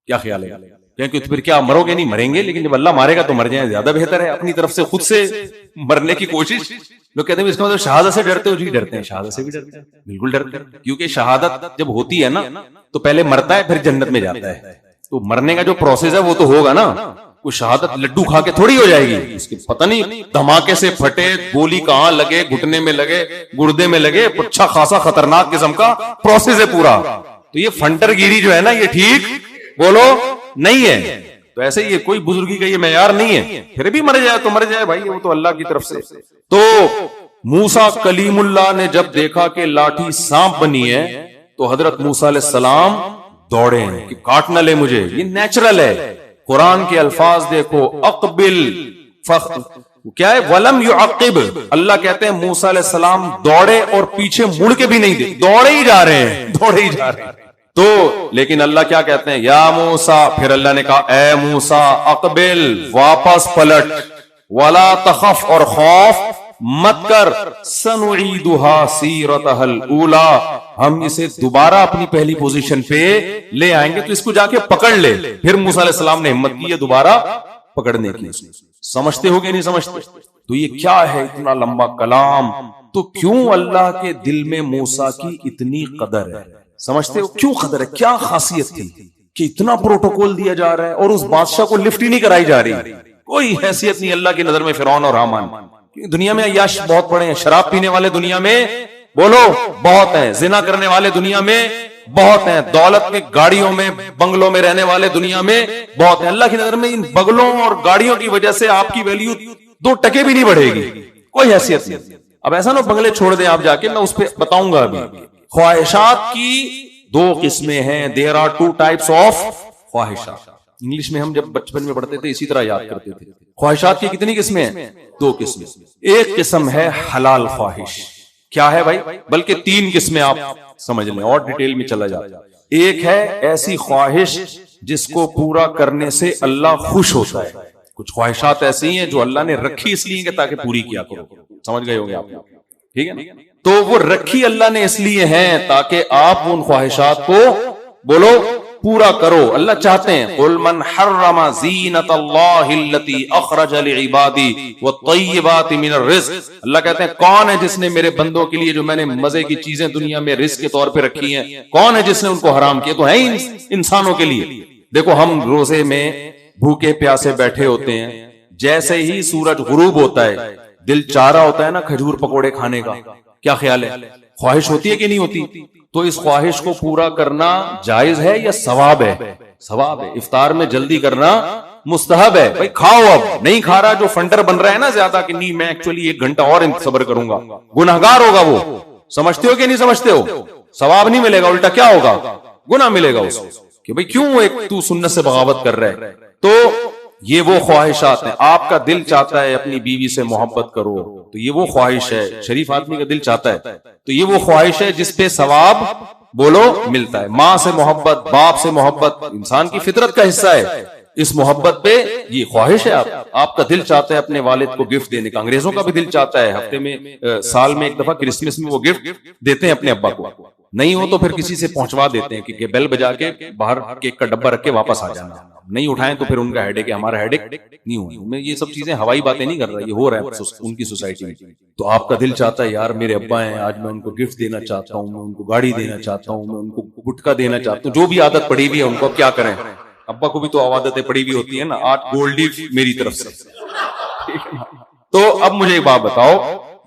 کیا خیال ہے؟ کیونکہ پھر کیا مرو گے؟ نہیں مریں گے، لیکن جب اللہ مارے گا تو مر جائیں، زیادہ بہتر ہے اپنی طرف سے خود سے مرنے کی کوشش. لوگ کہتے ہیں اس کا مطلب شہادت سے ڈرتے ہو؟ جی ڈرتے ہیں، شہادت سے بھی ڈرتے ہیں، بالکل ڈرتے ہیں. کیونکہ شہادت جب ہوتی ہے نا تو پہلے مرتا ہے پھر جنت میں جاتا ہے. تو مرنے کا جو پروسیس ہے وہ تو ہوگا نا. کوئی شہادت لڈو کھا کے تھوڑی ہو جائے گی، اس کے پتہ نہیں دھماکے سے پھٹے، گولی کہاں لگے، گھٹنے میں لگے، گردے میں لگے، اچھا خاصا خطرناک قسم کا پروسیس ہے پورا. تو یہ فنٹر گیری جو ہے نا، یہ ٹھیک بولو نہیں ہے. تو ایسے یہ کوئی بزرگی کا یہ معیار نہیں ہے. پھر بھی مر جائے تو مر جائے بھائی، وہ تو اللہ کی طرف سے. تو موسیٰ کلیم اللہ نے جب دیکھا کہ لاٹھی سانپ بنی ہے تو حضرت موسیٰ علیہ السلام دوڑے ہیں کہ کاٹ نہ لے مجھے. یہ نیچرل ہے. قرآن کے الفاظ دیکھو، اقبل کیا ہے، ولم یعقب. اللہ کہتے ہیں موسیٰ علیہ السلام دوڑے اور پیچھے مڑ کے بھی نہیں دے، دوڑے ہی جا رہے ہیں، دوڑے ہی جا رہے ہیں. تو لیکن اللہ کیا کہتے ہیں، یا موسیٰ، پھر اللہ نے کہا اے موسیٰ اقبل، واپس پلٹ، ولا تخف، اور خوف مت کر، سنعیدها سیرتها الاولی، ہم اسے دوبارہ اپنی پہلی پوزیشن پہ لے آئیں گے، تو اس کو جا کے پکڑ لے. پھر موسیٰ علیہ السلام نے ہمت کی ہے دوبارہ پکڑنے کی. سمجھتے ہو کہ نہیں سمجھتے؟ تو یہ کیا ہے اتنا لمبا کلام؟ تو کیوں اللہ کے دل میں موسیٰ کی اتنی قدر ہے؟ سمجھتے ہو کیوں قدر ہے؟ کیا خاصیت تھی کہ اتنا پروٹوکول دیا جا رہا ہے اور اس بادشاہ کو لفٹ ہی نہیں کرائی جا رہی؟ کوئی حیثیت نہیں اللہ کی نظر میں فرعون اور حامان. دنیا میں عیاش بہت پڑے ہیں، شراب پینے والے دنیا میں بولو بہت ہیں، زنا کرنے والے دنیا میں بہت ہیں، دولت میں گاڑیوں میں بنگلوں میں رہنے والے دنیا میں بہت ہیں. اللہ کی نظر میں ان بنگلوں اور گاڑیوں کی وجہ سے آپ کی ویلیو 2 ٹکے بھی نہیں بڑھے گی، کوئی حیثیت نہیں. اب ایسا نہ بنگلے چھوڑ دیں آپ جا کے، میں اس پہ بتاؤں گا ابھی. خواہشات کی 2 قسمیں ہیں. دیر آر 2 ٹائپس آف خواہشات. انگلش میں ہم جب بچپن میں پڑھتے تھے اسی طرح یاد کرتے تھے. خواہشات کی کتنی قسمیں ہیں؟ 2 قسمیں. ایک قسم ہے حلال خواہش. کیا ہے بھائی؟ بلکہ 3 قسمیں آپ سمجھ لیں اور ڈیٹیل میں چلا جاتا. ایک ہے ایسی خواہش جس کو پورا کرنے سے اللہ خوش ہوتا ہے. کچھ خواہشات ایسی ہیں جو اللہ نے رکھی اس لیے کہ تاکہ پوری کیا کرو. سمجھ گئے ہوں گے آپ؟ ٹھیک ہے نا؟ تو وہ رکھی اللہ نے اس لیے ہیں تاکہ آپ ان خواہشات کو بولو پورا کرو. اللہ چاہتے ہیں قل من حرم زینت اللہ التی اخرج لعبادی والطیبات من الرزق. اللہ کہتے ہیں کون ہے جس نے میرے بندوں کے لیے جو میں نے مزے کی چیزیں دنیا میں رزق کے طور پہ رکھی ہیں، کون ہے جس نے ان کو حرام کیا؟ تو ہے انسانوں کے لیے. دیکھو ہم روزے میں بھوکے پیاسے بیٹھے ہوتے ہیں، جیسے ہی سورج غروب ہوتا ہے دل چاہ رہا ہوتا ہے نا کھجور پکوڑے کھانے کا. کیا خیال ہے؟ خواہش ہوتی ہے کہ نہیں ہوتی؟ تو اس خواہش کو پورا کرنا جائز ہے یا ثواب ہے؟ ثواب ہے. افطار میں جلدی کرنا مستحب ہے. بھائی کھاؤ، اب نہیں کھا رہا جو فنٹر بن رہا ہے نا زیادہ کہ نہیں میں ایکچولی 1 گھنٹہ اور صبر کروں گا، گناہگار ہوگا وہ. سمجھتے ہو کہ نہیں سمجھتے ہو؟ ثواب نہیں ملے گا، الٹا کیا ہوگا؟ گناہ ملے گا اس کو کہ بھئی کیوں تو سنت سے بغاوت کر رہا ہے. تو یہ وہ خواہشات ہیں. آپ کا دل چاہتا ہے اپنی بیوی سے محبت کرو، تو یہ وہ خواہش ہے. شریف آدمی کا دل چاہتا ہے تو یہ وہ خواہش ہے جس پہ ثواب بولو ملتا ہے. ماں سے محبت، باپ سے محبت انسان کی فطرت کا حصہ ہے. اس محبت پہ یہ خواہش ہے. آپ کا دل چاہتا ہے اپنے والد کو گفٹ دینے کا. انگریزوں کا بھی دل چاہتا ہے ہفتے میں سال میں 1 دفعہ کرسمس میں وہ گفٹ دیتے ہیں اپنے ابا کو. نہیں ہو تو پھر کسی سے پہنچوا دیتے ہیں کہ بیل بجا کے باہر کیک کا ڈبہ رکھ کے واپس آ جانا. نہیں اٹھائیں تو پھر ان کا ہیڈک ہے، ہمارا ہیڈک نہیں ہوا. میں یہ سب چیزیں ہوائی باتیں نہیں کر رہا، یہ ہو رہا ہے ان کی سوسائٹی میں. تو آپ کا دل چاہتا ہے یار میرے ابا ہیں، آج میں ان کو گفٹ دینا چاہتا ہوں، میں ان کو گاڑی دینا چاہتا ہوں، میں ان کو گٹکا دینا چاہتا ہوں. جو بھی عادت پڑی ہوئی ہے ان کو کیا کریں. ابا کو بھی تو عادتیں پڑی ہوئی ہوتی ہیں نا. 8 گولڈی میری طرف سے. تو اب مجھے ایک بات بتاؤ،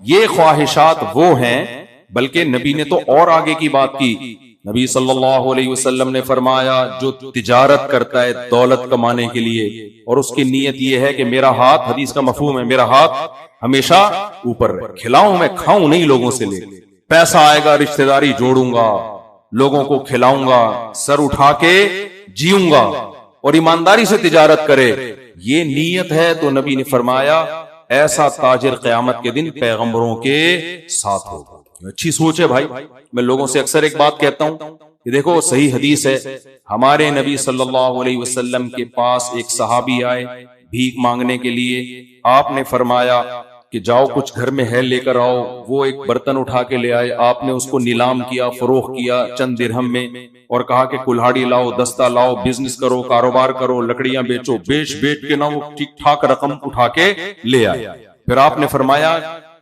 یہ خواہشات وہ ہیں، بلکہ نبی نے تو اور آگے کی بات کی. نبی صلی اللہ علیہ وسلم نے فرمایا جو تجارت کرتا ہے دولت کمانے کے لیے اور اس کی نیت یہ ہے کہ میرا ہاتھ، حدیث کا مفہوم ہے میرا ہاتھ ہمیشہ اوپر رہے، کھلاؤں میں کھاؤں نہیں لوگوں سے لے. پیسہ آئے گا رشتہ داری جوڑوں گا، لوگوں کو کھلاؤں گا، سر اٹھا کے جیوں گا، اور ایمانداری سے تجارت کرے، یہ نیت ہے. تو نبی نے فرمایا ایسا تاجر قیامت کے دن پیغمبروں کے ساتھ ہوگا. اچھی سوچ ہے بھائی. میں لوگوں سے اکثر ایک بات کہتا ہوں کہ دیکھو صحیح حدیث ہے، ہمارے نبی صلی اللہ علیہ وسلم کے پاس ایک صحابی آئے بھیک مانگنے کے لیے. آپ نے فرمایا کہ جاؤ کچھ گھر میں ہے لے کر آؤ. وہ ایک برتن اٹھا کے لے آئے، آپ نے اس کو نیلام کیا، فروخت کیا چند درہم میں، اور کہا کہ کلہاڑی لاؤ، دستہ لاؤ، بزنس کرو، کاروبار کرو، لکڑیاں بیچو، بیچ کے نہ وہ ٹھیک ٹھاک رقم اٹھا کے لے آئے. پھر آپ نے فرمایا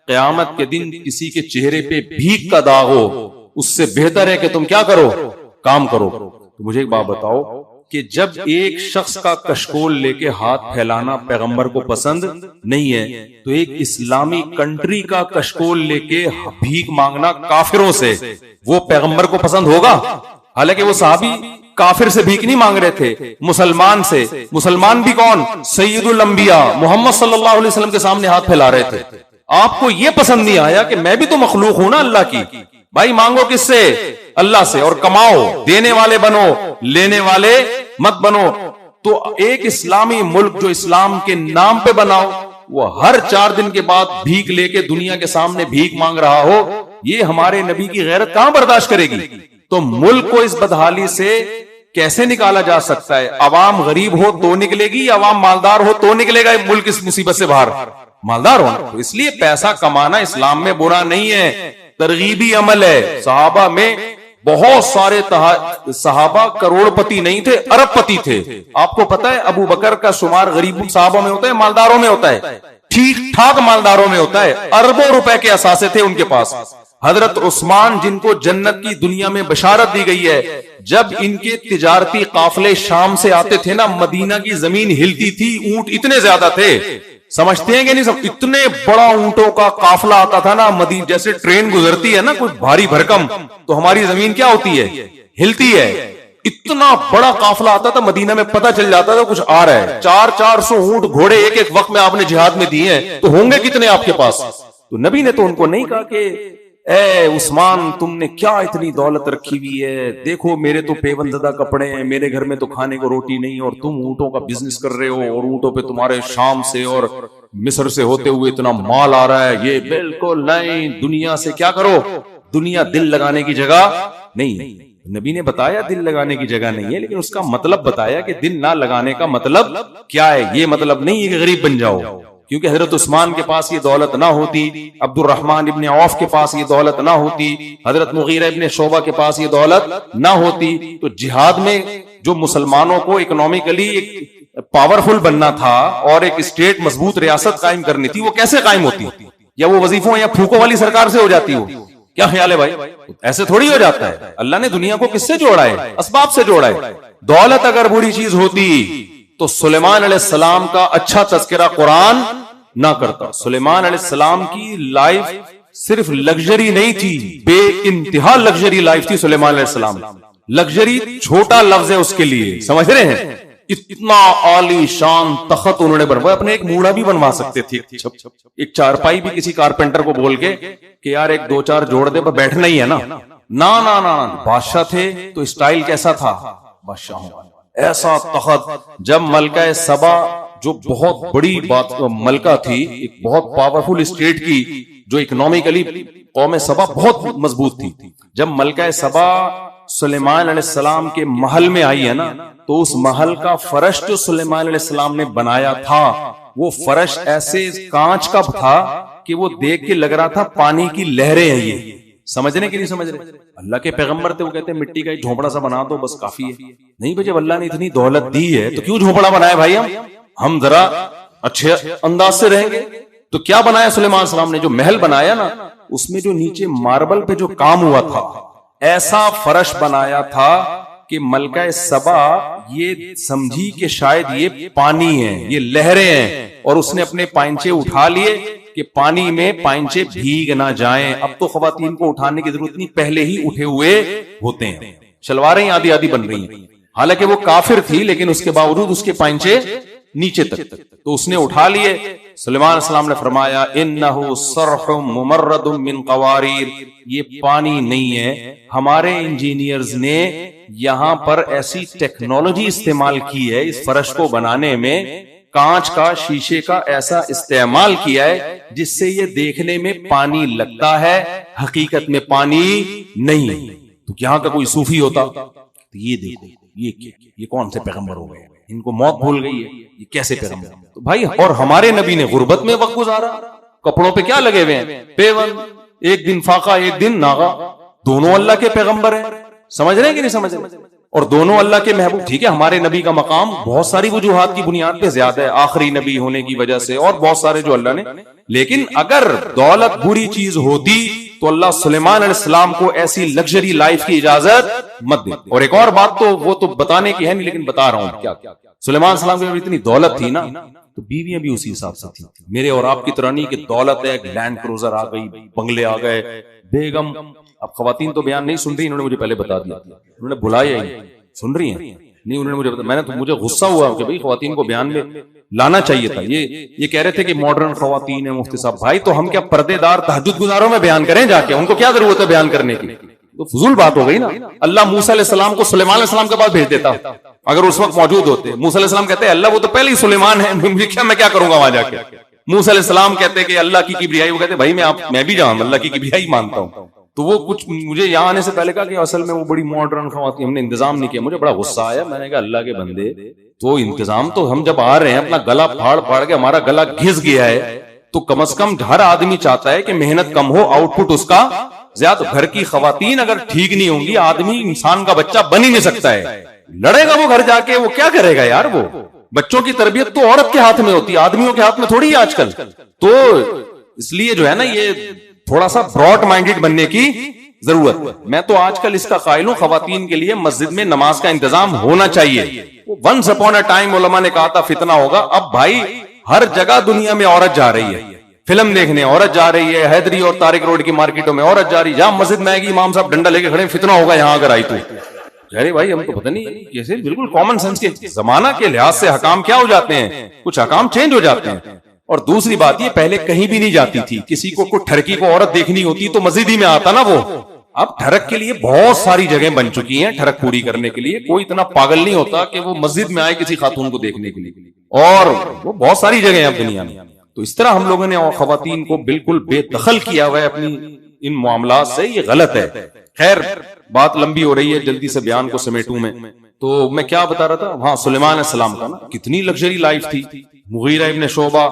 قیامت کے دن کسی کے چہرے پہ بھیک کا داغ ہو، اس سے بہتر ہے کہ تم کیا کرو، کام کرو. تو مجھے ایک بات بتاؤ کہ جب ایک شخص کا کشکول لے کے ہاتھ پھیلانا پیغمبر کو پسند نہیں ہے، تو ایک اسلامی کنٹری کا کشکول لے کے بھیک مانگنا کافروں سے وہ پیغمبر کو پسند ہوگا؟ حالانکہ وہ صحابی کافر سے بھیک نہیں مانگ رہے تھے، مسلمان سے. مسلمان بھی کون؟ سید الانبیاء محمد صلی اللہ علیہ وسلم کے سامنے ہاتھ پھیلا رہے تھے. آپ کو یہ پسند نہیں آیا کہ میں بھی تو مخلوق ہوں نا اللہ کی؟ بھائی مانگو کس سے؟ اللہ سے، اور کماؤ، دینے والے بنو، لینے والے مت بنو. تو ایک اسلامی ملک جو اسلام کے نام پہ بناؤ، وہ ہر 4 دن کے بعد بھیک لے کے دنیا کے سامنے بھیک مانگ رہا ہو، یہ ہمارے نبی کی غیرت کہاں برداشت کرے گی؟ تو ملک کو اس بدحالی سے کیسے نکالا جا سکتا ہے؟ عوام غریب ہو تو نکلے گی، عوام مالدار ہو تو نکلے گا ملک اس مصیبت سے باہر؟ مالدار ہونا. تو اس لیے پیسہ کمانا اسلام میں برا نہیں ہے، ترغیبی عمل ہے. صحابہ میں بہت سارے صحابہ کروڑ پتی نہیں تھے، ارب پتی تھے. آپ کو پتا ہے ابو بکر کا شمار غریب صحابہ میں ہوتا ہے، مالداروں میں ہوتا ہے، ٹھیک ٹھاک مالداروں میں ہوتا ہے. اربوں روپے کے اثاثے تھے ان کے پاس. حضرت عثمان جن کو جنت کی دنیا میں بشارت دی گئی ہے، جب ان کے تجارتی قافلے شام سے آتے تھے نا، مدینہ کی زمین ہلتی تھی. اونٹ اتنے زیادہ تھے، سمجھتے ہیں کہ نہیں؟ سب اتنے بڑا اونٹوں کا قافلہ آتا تھا نا مدینہ، جیسے ٹرین گزرتی ہے نا کوئی بھاری بھرکم، تو ہماری زمین کیا ہوتی ہے؟ ہلتی ہے. اتنا بڑا قافلہ آتا تھا مدینہ میں، پتہ چل جاتا تھا کچھ آ رہا ہے. 400 اونٹ گھوڑے ایک ایک وقت میں آپ نے جہاد میں دیے ہیں، تو ہوں گے کتنے آپ کے پاس؟ تو نبی نے تو ان کو نہیں کہا کہ اے عثمان تم نے کیا اتنی دولت رکھی ہوئی ہے، دیکھو میرے تو پیون زدہ کپڑے ہیں، میرے گھر میں تو کھانے کو روٹی نہیں، اور تم اونٹوں کا بزنس کر رہے ہو، اور اونٹوں پہ تمہارے شام سے اور مصر سے ہوتے ہوئے اتنا مال آ رہا ہے. یہ بالکل نہیں. دنیا سے کیا کرو؟ دنیا دل لگانے کی جگہ نہیں ہے. نبی نے بتایا دل لگانے کی جگہ نہیں ہے، لیکن اس کا مطلب بتایا کہ دل نہ لگانے کا مطلب کیا ہے. یہ مطلب نہیں ہے کہ غریب بن جاؤ، کیونکہ حضرت عثمان کے پاس یہ دولت نہ ہوتی، عبد الرحمن ابن عوف کے پاس یہ دولت نہ ہوتی، حضرت مغیرہ ابن شعبہ کے پاس یہ دولت نہ ہوتی، تو جہاد میں جو مسلمانوں کو اکنامکلی ایک پاورفل بننا تھا اور ایک اسٹیٹ مضبوط ریاست قائم کرنی تھی، وہ کیسے قائم ہوتی؟ یا وہ وظیفوں یا پھوکوں والی سرکار سے ہو جاتی ہو؟ کیا خیال ہے بھائی؟ ایسے تھوڑی ہو جاتا ہے. اللہ نے دنیا کو کس سے جوڑا ہے؟ اسباب سے جوڑا ہے. دولت اگر بری چیز ہوتی تو سلیمان علیہ السلام کا اچھا تذکرہ قرآن نہ کرتا. سلیمان علیہ السلام کی لائف صرف لگژری نہیں تھی، بے انتہا لگژری لائف تھی سلیمان علیہ السلام. لگژری چھوٹا لفظ ہے اس کے لیے، سمجھ رہے ہیں؟ اتنا عالی شان تخت انہوں نے بنوایا. اپنے ایک موڑا بھی بنوا سکتے تھے، ایک چارپائی بھی کسی کارپینٹر کو بول کے کہ یار ایک 2-4 جوڑ دے، پر بیٹھنا ہی ہے نا. نا بادشاہ تھے تو اسٹائل کیسا تھا؟ بادشاہوں ایسا تخت. جب ملکہ سبا جو بہت بڑی ملکہ تھی، ایک بہت پاورفل اسٹیٹ کی، جو اکنامکلی قوم سبا بہت مضبوط تھی، جب ملکہ سبا سلیمان علیہ السلام کے محل میں آئی ہے نا، تو اس محل کا فرش جو سلیمان علیہ السلام نے بنایا تھا، وہ فرش ایسے کانچ کا تھا کہ وہ دیکھ کے لگ رہا تھا پانی کی لہریں ہیں. یہ سمجھنے کی نہیں سمجھ رہے؟ اللہ کے پیغمبر تھے، وہ کہتے ہیں مٹی کا ایک جھونپڑا سا بنا دو بس کافی ہے. نہیں بھائی، جب اللہ نے اتنی دولت دی ہے تو کیوں جھونپڑا بنایا بھائی؟ ہم ذرا اچھے انداز سے رہیں گے. تو کیا بنایا سلیمان علیہ السلام نے؟ جو محل بنایا نا، اس میں جو نیچے ماربل پہ جو کام ہوا تھا، ایسا فرش بنایا تھا کہ ملکہ سبا یہ سمجھی کہ شاید یہ پانی ہے، یہ لہریں ہیں، اور اس نے اپنے پائنچے اٹھا لیے کہ پانی میں پائنچے بھیگ نہ جائیں. اب تو خواتین کو اٹھانے کی ضرورت نہیں، پہلے ہی اٹھے ہوئے ہوتے ہیں. شلواریں آدھی آدھی بن رہی ہیں، حالانکہ وہ کافر تھی، لیکن اس کے باوجود اس کے پائنچے نیچے تک، تو اس نے اٹھا لیے. سلیمان علیہ السلام نے فرمایا انہو صرح ممرد من قواریر، یہ پانی نہیں ہے، ہمارے انجینئرز نے یہاں پر ایسی ٹیکنالوجی استعمال کی ہے اس فرش کو بنانے میں، کانچ کا، شیشے کا ایسا استعمال کیا ہے جس سے یہ دیکھنے میں پانی لگتا ہے، حقیقت میں پانی نہیں ہے. تو یہاں کا کوئی صوفی ہوتا تو یہ دیکھو یہ کون سے پیغمبر ہو گئے، ان کو موت بھول گئی ہے، یہ کیسے پیغمبر؟ تو بھائی، اور ہمارے نبی نے غربت میں وقت گزارا، کپڑوں پہ کیا لگے ہوئے ہیں؟ پیون، ایک دن فاقہ ایک دن ناغا، دونوں اللہ کے پیغمبر ہیں. سمجھ رہے ہیں کہ نہیں سمجھ رہے؟ اور دونوں اللہ کے محبوب. ٹھیک ہے ہمارے نبی کا مقام بہت ساری وجوہات کی بنیاد پہ زیادہ ہے, آخری نبی ہونے کی وجہ سے اور بہت سارے جو اللہ نے, لیکن اگر دولت بری چیز ہوتی تو اللہ سلیمان علیہ السلام کو ایسی لگژری لائف کی اجازت مت دے. اور ایک اور بات تو وہ تو بتانے کی ہے نہیں, لیکن بتا رہا ہوں کیا سلیمان علیہ السلام کی اتنی دولت تھی نا, تو بیویاں بھی اسی حساب سے تھی. میرے اور آپ کی طرح نہیں کہ دولت ہے, لینڈ کروزر آ گئی, بنگلے آ گئے, بیگم. اب خواتین تو بیان نہیں سن رہی, انہوں نے مجھے پہلے بتا دیا, انہوں نے بلایا ہی سن رہی ہیں نہیں, انہوں نے مجھے بتا, میں نے تو مجھے غصہ ہوا کہ بھئی خواتین کو بیان میں لانا چاہیے تھا. یہ کہہ رہے تھے کہ ماڈرن خواتین ہیں مفتی صاحب. بھائی تو ہم کیا پردے دار تہجد گزاروں میں بیان کریں جا کے؟ ان کو کیا ضرورت ہے بیان کرنے کی؟ تو فضول بات ہو گئی نا. اللہ موسیٰ علیہ السلام کو سلیمان علیہ السلام کے پاس بھیج دیتا اگر اس وقت موجود ہوتے. موسیٰ علیہ السلام کہتے ہیں اللہ وہ تو پہلے ہی سلیمان ہے, میں کیا کروں گا وہاں جا کے؟ موسیٰ علیہ السلام کہتے ہیں کہ اللہ کی کبریائی, وہ کہتے ہیں بھائی میں بھی جاؤں اللہ کی کبریائی مانتا ہوں. تو وہ کچھ مجھے یہاں آنے سے پہلے کہا کہ اصل میں وہ بڑی ماڈرن خواتین, ہم نے انتظام نہیں کیا. مجھے بڑا غصہ آیا, میں نے کہا اللہ کے بندے تو انتظام تو ہم جب آ رہے ہیں اپنا گلا پھاڑ کے ہمارا گلا گھس گیا ہے, تو کم از کم ہر آدمی چاہتا ہے کہ محنت کم ہو, آؤٹ پٹ اس کا زیادہ. گھر کی خواتین اگر ٹھیک نہیں ہوں گی, آدمی انسان کا بچہ بن ہی نہیں سکتا ہے. لڑے گا وہ گھر جا کے, وہ کیا کرے گا یار؟ وہ بچوں کی تربیت تو عورت کے ہاتھ میں ہوتی ہے, آدمیوں کے ہاتھ میں تھوڑی ہے آج کل. تو اس لیے جو ہے نا یہ تھوڑا سا براڈ مائنڈیڈ بننے کی ضرورت. میں تو آج کل اس کا قائل ہوں, خواتین کے لیے مسجد میں نماز کا انتظام ہونا چاہیے. ونس اپون اے ٹائم علماء نے کہا تھا فتنہ ہوگا. اب بھائی ہر جگہ دنیا میں عورت جا رہی ہے, فلم دیکھنے عورت جا رہی ہے, حیدری اور طارق روڈ کی مارکیٹوں میں عورت جا رہی ہے. جہاں مسجد میں آئے گی امام صاحب ڈنڈا لے کے کھڑے, فتنہ ہوگا یہاں اگر آئی تو. ارے بھائی ہم کو پتہ نہیں کیسے بالکل کامن سینس کے زمانہ کے لحاظ سے حکام کیا ہو جاتے ہیں, کچھ حکام چینج ہو جاتے ہیں. اور دوسری بات یہ پہلے کہیں بھی نہیں جاتی تھی, کسی کو کوئی ٹھرکی کو عورت دیکھنی ہوتی تو مسجد ہی میں آتا نا وہ. اب ٹھڑک کے لیے بہت ساری جگہیں بن چکی ہیں, ٹھڑک پوری کرنے کے لیے کوئی اتنا پاگل نہیں ہوتا کہ وہ مسجد میں آئے کسی خاتون کو دیکھنے کے لیے, اور وہ بہت ساری جگہیں اب دنیا میں. تو اس طرح ہم لوگوں نے خواتین کو بالکل بے دخل کیا ہوا ہے اپنی ان معاملات سے, یہ غلط ہے. خیر بات لمبی ہو رہی ہے, جلدی سے بیان کو سمیٹوں میں. تو میں کیا بتا رہا تھا, ہاں سلیمان علیہ السلام کا نا کتنی لگژری لائف تھی, مغیرہ ابن شعبہ.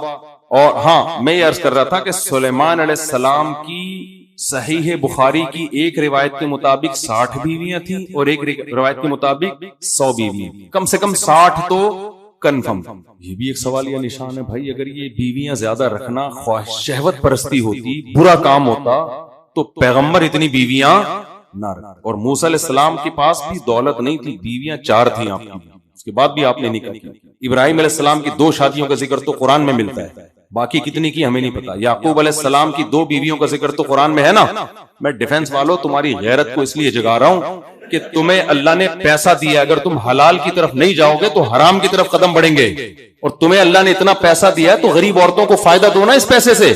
اور ہاں میں یہ عرض کر رہا تھا کہ سلیمان علیہ السلام کی صحیح بخاری کی ایک روایت کے مطابق 60 بیویاں تھیں اور ایک روایت کے مطابق 100 بیویاں, کم سے کم 60 تو کنفرم. یہ بھی ایک سوالیہ نشان ہے بھائی, اگر یہ بیویاں زیادہ رکھنا خواہش شہوت پرستی ہوتی, برا کام ہوتا, تو پیغمبر اتنی بیویاں نہ رکھ. اور موسیٰ علیہ السلام کے پاس بھی دولت نہیں تھی, بیویاں 4 تھیں آپ کی, اس کے بعد بھی آپ نے نکاح کیا. ابراہیم علیہ السلام کی 2 شادیوں کا ذکر تو قرآن میں ملتا ہے, باقی کتنی کی ہمیں نہیں پتا. یعقوب علیہ السلام کی 2 بیویوں کا ذکر تو قرآن میں ہے نا. میں ڈیفنس والوں تمہاری غیرت کو اس لیے جگا رہا ہوں کہ تمہیں اللہ نے پیسہ دیا, اگر تم حلال کی طرف نہیں جاؤ گے تو حرام کی طرف قدم بڑھیں گے. اور تمہیں اللہ نے اتنا پیسہ دیا ہے تو غریب عورتوں کو فائدہ دو نا, اس پیسے سے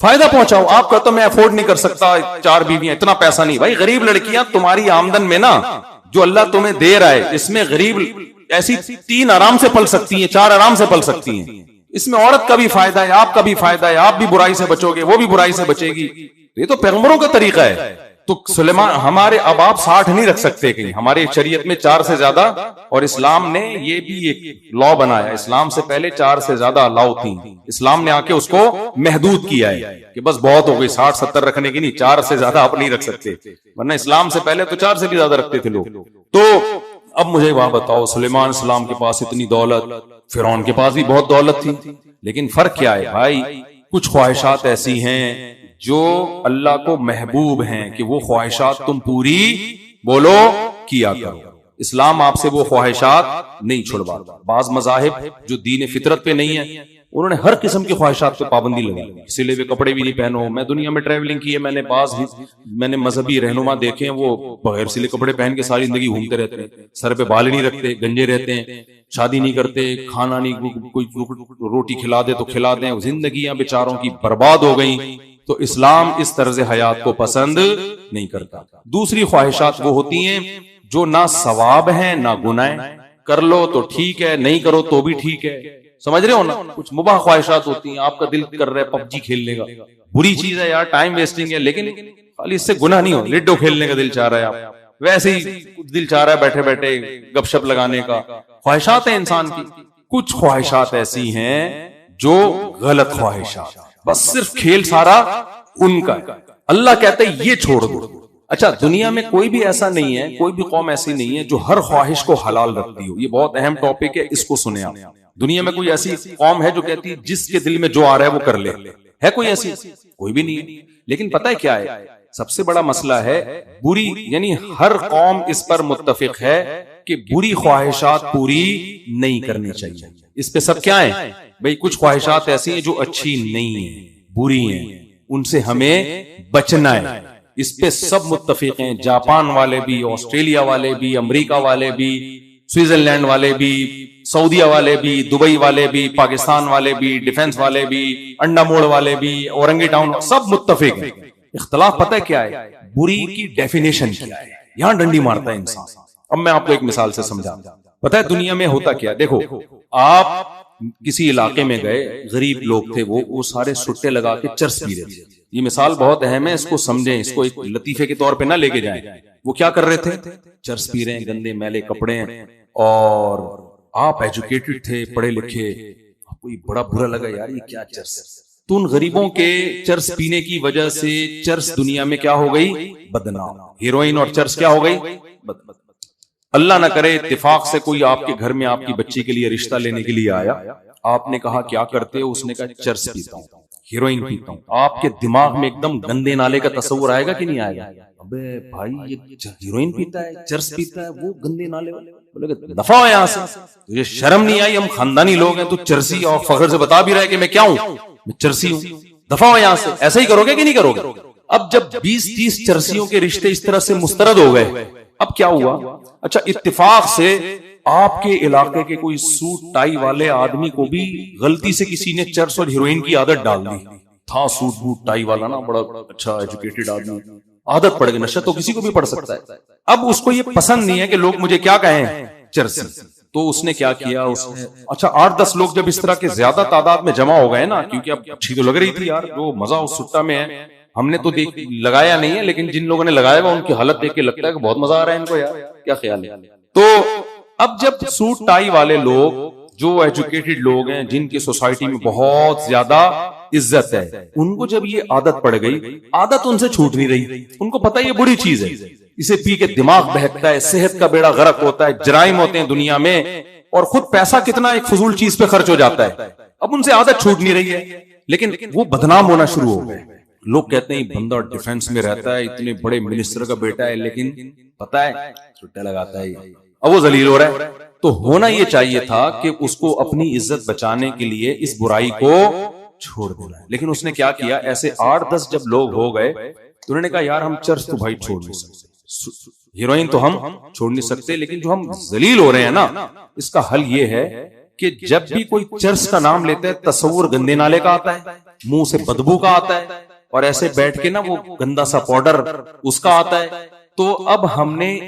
فائدہ پہنچاؤ. آپ کہتے میں افورڈ نہیں کر سکتا 4 بیویاں, اتنا پیسہ نہیں. بھائی غریب لڑکیاں تمہاری آمدن میں نا جو اللہ تمہیں دے رہا ہے, اس میں غریب ایسی 3 آرام سے پل سکتی ہیں, 4 آرام سے پل سکتی ہیں. اس میں عورت کا بھی فائدہ ہے, آپ کا بھی فائدہ ہے, آپ بھی برائی سے بچو گے, وہ بھی برائی سے بچے گی. یہ تو پیغمبروں کا طریقہ ہے. تو سلیمان ہمارے اب آپ 60 نہیں رکھ سکتے کہیں, ہمارے شریعت میں 4 سے زیادہ, اور اسلام نے یہ بھی ایک لا بنایا, اسلام سے پہلے 4 سے زیادہ الاؤ تھی, اسلام نے آ کے اس کو محدود کیا ہے کہ بس بہت ہو گئی 60-70 رکھنے کی نہیں, 4 سے زیادہ آپ نہیں رکھ سکتے. ورنہ اسلام سے پہلے تو 4 سے بھی زیادہ رکھتے تھے لوگ. تو اب مجھے وہاں بتاؤ, سلیمان السلام کے پاس اتنی دولت, فرعون کے پاس بھی بہت دولت تھی, لیکن فرق کیا ہے بھائی؟ کچھ خواہشات ایسی ہیں جو اللہ کو محبوب ہیں کہ وہ خواہشات تم پوری بولو کیا کرو. اسلام آپ سے وہ خواہشات نہیں چھڑواتا. بعض مذاہب جو دین فطرت پہ نہیں ہے, انہوں نے ہر قسم کی خواہشات پہ پابندی لگائی. سلے ہوئے کپڑے بھی نہیں پہنو. میں دنیا میں ٹریولنگ کی ہے, میں نے مذہبی رہنما دیکھے ہیں وہ بغیر سلے کپڑے پہن کے ساری زندگی گھومتے رہتے ہیں, سر پہ بال نہیں رکھتے, گنجے رہتے ہیں, شادی نہیں کرتے, کھانا نہیں, کوئی روٹی کھلا دے تو کھلا دیں. زندگیاں بیچاروں کی برباد ہو گئیں. تو اسلام اس طرز حیات کو پسند نہیں کرتا. دوسری خواہشات وہ ہوتی ہیں جو نہ ثواب ہیں نہ گناہ, کر لو تو ٹھیک ہے, نہیں کرو تو بھی ٹھیک ہے. سمجھ رہے ہو نا؟ کچھ مباح خواہشات ہوتی ہیں, آپ کا دل کر رہا ہے پب جی کھیلنے کا, بری چیز ہے یار, ٹائم ویسٹنگ ہے, لیکن خالی اس سے گناہ نہیں ہو. لڈو کھیلنے کا دل چاہ رہا ہے, آپ ویسے ہی دل چاہ رہا ہے بیٹھے بیٹھے گپ شپ لگانے کا. خواہشات ہیں انسان کی. کچھ خواہشات ایسی ہیں جو غلط خواہشات, بس صرف کھیل سارا ان کا ہے. اللہ کہتے ہیں یہ چھوڑ دو. اچھا دنیا میں کوئی بھی ایسا نہیں ہے, کوئی بھی قوم ایسی نہیں ہے جو ہر خواہش کو حلال رکھتی ہو. یہ بہت اہم ٹاپک ہے, اس کو سنیں آپ. دنیا میں کوئی ایسی قوم ہے جو کہتی ہے جس کے دل میں جو آ رہا ہے وہ کر لے؟ ہے کوئی ایسی؟ کوئی بھی نہیں ہے. لیکن پتہ ہے کیا ہے سب سے بڑا مسئلہ ہے بری, یعنی ہر قوم اس پر متفق ہے کہ بری خواہشات پوری نہیں کرنی چاہیے. اس پہ سب کیا ہیں بھئی, کچھ خواہشات ایسی ہیں جو اچھی نہیں ہیں, بری ہیں, ان سے ہمیں بچنا ہے. اس پہ سب متفق ہیں, جاپان والے بھی, آسٹریلیا والے بھی, امریکہ والے بھی, سوئٹزرلینڈ والے بھی, سعودیہ والے بھی, دبئی والے بھی, پاکستان والے بھی, ڈیفنس والے بھی, انڈا موڑ والے بھی, اورنگی ٹاؤن, سب متفق ہیں. اختلاف پتہ ہے کیا ہے, بری کی ڈیفینیشن کیا ہے. یہاں ڈنڈی مارتا ہے انسان. اب میں آپ کو ایک مثال سے سمجھاتا ہوں. پتہ ہے دنیا میں ہوتا کیا, دیکھو آپ کسی علاقے میں گئے, غریب لوگ تھے, وہ سارے سٹے لگا کے چرس پی رہے تھے. یہ مثال بہت اہم ہے, اس کو سمجھیں, اس کو ایک لطیفے کے طور پہ نہ لے کے جائیں. وہ کیا کر رہے تھے, چرس پی رہے ہیں, گندے میلے کپڑے ہیں, اور آپ ایجوکیٹڈ تھے, پڑھے لکھے, آپ کو یہ بڑا برا لگا یار یہ کیا چرس. تو ان غریبوں کے چرس پینے کی وجہ سے چرس دنیا میں کیا ہو گئی, بدنام. ہیروئن اور چرس کیا ہو گئی, بدنام. اللہ نہ کرے اتفاق سے کوئی آپ کے گھر میں آپ کی بچی کے لیے رشتہ لینے کے لیے آیا, آپ نے کہا کیا کرتے ہو, اس نے کہا چرس پیتا ہوں, ہیروئن پیتا ہوں. آپ کے دماغ میں ایک دم گندے نالے کا تصور آئے گا کہ نہیں آئے گا؟ ابے بھائی یہ ہیروئن پیتا ہے, چرس پیتا ہے, وہ گندے نالے والے. بولے کہ دفع ہو یہاں سے, تجھے شرم نہیں آئی؟ ہم خاندانی لوگ ہیں, تو چرسی اور فخر سے بتا بھی رہا ہے کہ میں کیا ہوں, میں چرسی ہوں. دفع ہو یہاں سے. ایسا ہی کرو گے کہ نہیں کرو گے؟ اب جب 20-30 چرسیوں کے رشتے اس طرح سے مسترد ہو گئے, اب کیا ہوا؟ اچھا اتفاق سے آپ کے علاقے کے کوئی سوٹ ٹائی والے آدمی کو بھی غلطی سے کسی نے چرس اور ہیروئن کی عادت ڈال دی. تھا سوٹ بوٹ ٹائی والا نا, بڑا اچھا ایجوکیٹڈ آدمی, عادت پڑ گئی. نشہ تو کسی کو بھی پڑ سکتا ہے. اب اس کو یہ پسند نہیں ہے کہ لوگ مجھے کیا کہیں, چرسی. تو اس نے کیا کیا, اس نے اچھا 8-10 لوگ جب اس طرح کے زیادہ تعداد میں جمع ہو گئے نا, کیونکہ اب اچھی تو لگ رہی تھی یار, جو مزہ اس سٹا میں ہے, ہم نے تو لگایا نہیں ہے, لیکن جن لوگوں نے لگایا ہوا ان کی حالت دیکھ کے لگتا ہے کہ بہت مزہ آ رہا ہے ان کو یار, کیا خیال ہے. تو اب جب سوٹ ٹائی والے لوگ, جو ایجوکیٹڈ لوگ ہیں, جن کی سوسائٹی میں بہت زیادہ عزت ہے, ان کو جب یہ عادت پڑ گئی, عادت ان سے چھوٹ نہیں رہی, ان کو پتہ یہ بری چیز ہے, اسے پی کے دماغ بہکتا ہے, صحت کا بیڑا غرق ہوتا ہے, جرائم ہوتے ہیں دنیا میں, اور خود پیسہ کتنا ایک فضول چیز پہ خرچ ہو جاتا ہے. اب ان سے عادت چھوٹ نہیں رہی ہے, لیکن وہ بدنام ہونا شروع ہو گئے. لوگ کہتے ہیں بندہ ڈیفنس میں رہتا ہے, اتنے بڑے منسٹر کا بیٹا ہے, لیکن پتہ ہے چھٹے لگاتا ہے, اب وہ ذلیل ہو رہا ہے. تو ہونا یہ چاہیے تھا کہ اس کو اپنی عزت بچانے کے لیے اس برائی کو چھوڑ دینا ہے. لیکن اس نے کیا کیا, ایسے 8-10 جب لوگ ہو گئے تو انہوں نے کہا یار ہم چرس تو بھائی چھوڑ نہیں سکتے, ہیروئن تو ہم چھوڑ نہیں سکتے, لیکن جو ہم ذلیل ہو رہے ہیں نا, اس کا حل یہ ہے کہ جب بھی کوئی چرس کا نام لیتا ہے تصور گندے نالے کا آتا ہے, منہ سے بدبو کا آتا ہے, اور ایسے بیٹھ کے نا وہ گندا سا پاؤڈر اس کا آتا ہے. تو اب ہم نے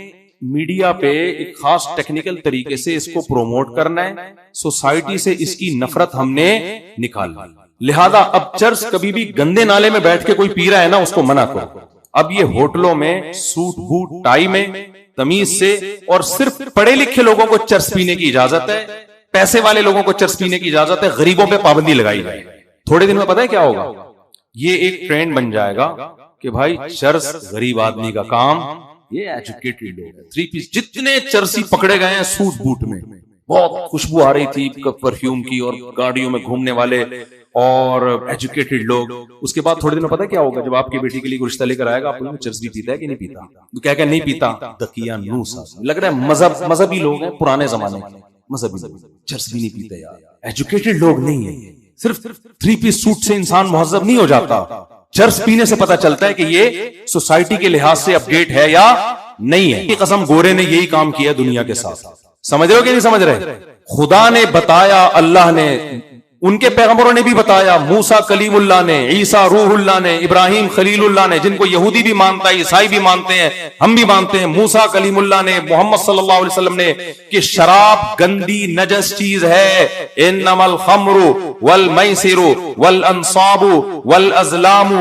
میڈیا پہ ایک خاص ٹیکنیکل طریقے سے اس کو پروموٹ کرنا ہے, سوسائٹی سے اس کی نفرت ہم نے نکال لی. لہذا اب چرس کبھی بھی گندے نالے میں بیٹھ کے کوئی پی رہا ہے نا, اس کو منع کرو. اب یہ ہوٹلوں میں سوٹ بوٹ ٹائی میں تمیز سے, اور صرف پڑھے لکھے لوگوں کو چرس پینے کی اجازت ہے, پیسے والے لوگوں کو چرس پینے کی اجازت ہے, غریبوں پہ پابندی لگائی جائے. تھوڑے دن میں پتہ ہے کیا ہوگا, یہ ایک ٹرینڈ بن جائے گا کہ بھائی چرس غریب آدمی کا کام. یہ ایجوکیٹڈ لوگ ہیں, 3 پیس جتنے چرسی پکڑے گئے ہیں سوٹ بوٹ میں, بہت خوشبو آ رہی تھی پرفیوم کی, اور گاڑیوں میں گھومنے والے اور ایجوکیٹڈ لوگ. اس کے بعد تھوڑے دن میں پتہ کیا ہوگا, جب آپ کی بیٹی کے لیے کوئی رشتہ لے کر آئے گا, آپ کو چرس بھی پیتا ہے کہ نہیں پیتا, تو کیا کہ نہیں پیتا, دقیانوس. لگ رہا ہے مذہبی لوگ ہیں پرانے زمانے کے, مذہبی لوگ چرس بھی نہیں پیتے یار. ایجوکیٹڈ لوگ نہیں ہیں, صرف 3 پیس سوٹ سے انسان مہذب نہیں ہو جاتا, چرس پینے سے پتا چلتا ہے کہ یہ سوسائٹی کے لحاظ سے اپ ڈیٹ ہے یا نہیں ہے. قسم گورے نے یہی کام کیا دنیا کے ساتھ. سمجھ رہے ہو کہ نہیں سمجھ رہے؟ خدا نے بتایا, اللہ نے, ان کے پیغمبروں نے بھی بتایا, موسیٰ کلیم اللہ نے, عیسیٰ روح اللہ نے, ابراہیم خلیل اللہ نے, جن کو یہودی بھی مانتا ہے, عیسائی بھی مانتے ہیں, ہم بھی مانتے ہیں, موسیٰ کلیم اللہ نے, محمد صلی اللہ علیہ وسلم نے, کہ شراب گندی نجس چیز ہے. انما الخمر والمیسر والانصاب والازلام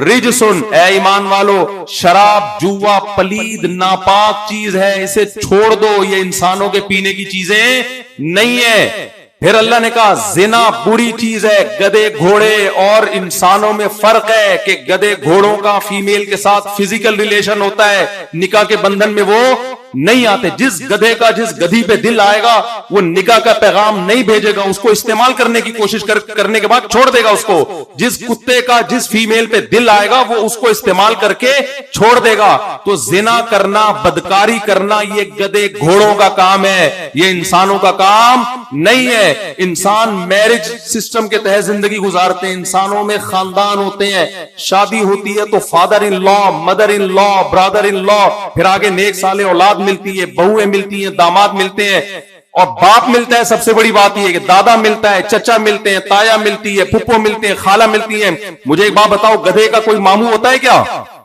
رجس, اے ایمان والو شراب جوا پلید ناپاک چیز ہے, اسے چھوڑ دو, یہ انسانوں کے پینے کی چیزیں نہیں ہے. پھر اللہ نے کہا زنا بری چیز ہے. گدے گھوڑے اور انسانوں میں فرق ہے کہ گدے گھوڑوں کا فیمیل کے ساتھ فزیکل ریلیشن ہوتا ہے, نکاح کے بندھن میں وہ نہیں آتے. جس گدھے کا جس گدھی پہ دل آئے گا وہ نکاح کا پیغام نہیں بھیجے گا, اس کو استعمال کرنے کی کوشش کرنے کے بعد چھوڑ دے گا اس کو. جس کتے کا جس فیمیل پہ دل آئے گا وہ اس کو استعمال کر کے چھوڑ دے گا. تو زنا کرنا, بدکاری کرنا یہ گدھے گھوڑوں کا کام ہے, یہ انسانوں کا کام نہیں ہے. انسان میرج سسٹم کے تحت زندگی گزارتے ہیں, انسانوں میں خاندان ہوتے ہیں, شادی ہوتی ہے تو فادر ان لا, مدر ان لا, برادر ان لا, پھر آگے نیک صالح اولاد ملتی ہے, بہویں ملتی ہیں, داماد ملتے ہیں, اور باپ ملتا ہے. سب سے بڑی بات یہ ہے کہ دادا ملتا ہے, چچا ملتے ہیں, تایا ملتی ہے, پھپھو ملتے ہیں, خالہ ملتی ہیں. مجھے ایک بات بتاؤ, گدھے کا کوئی ماموں ہوتا ہے کیا؟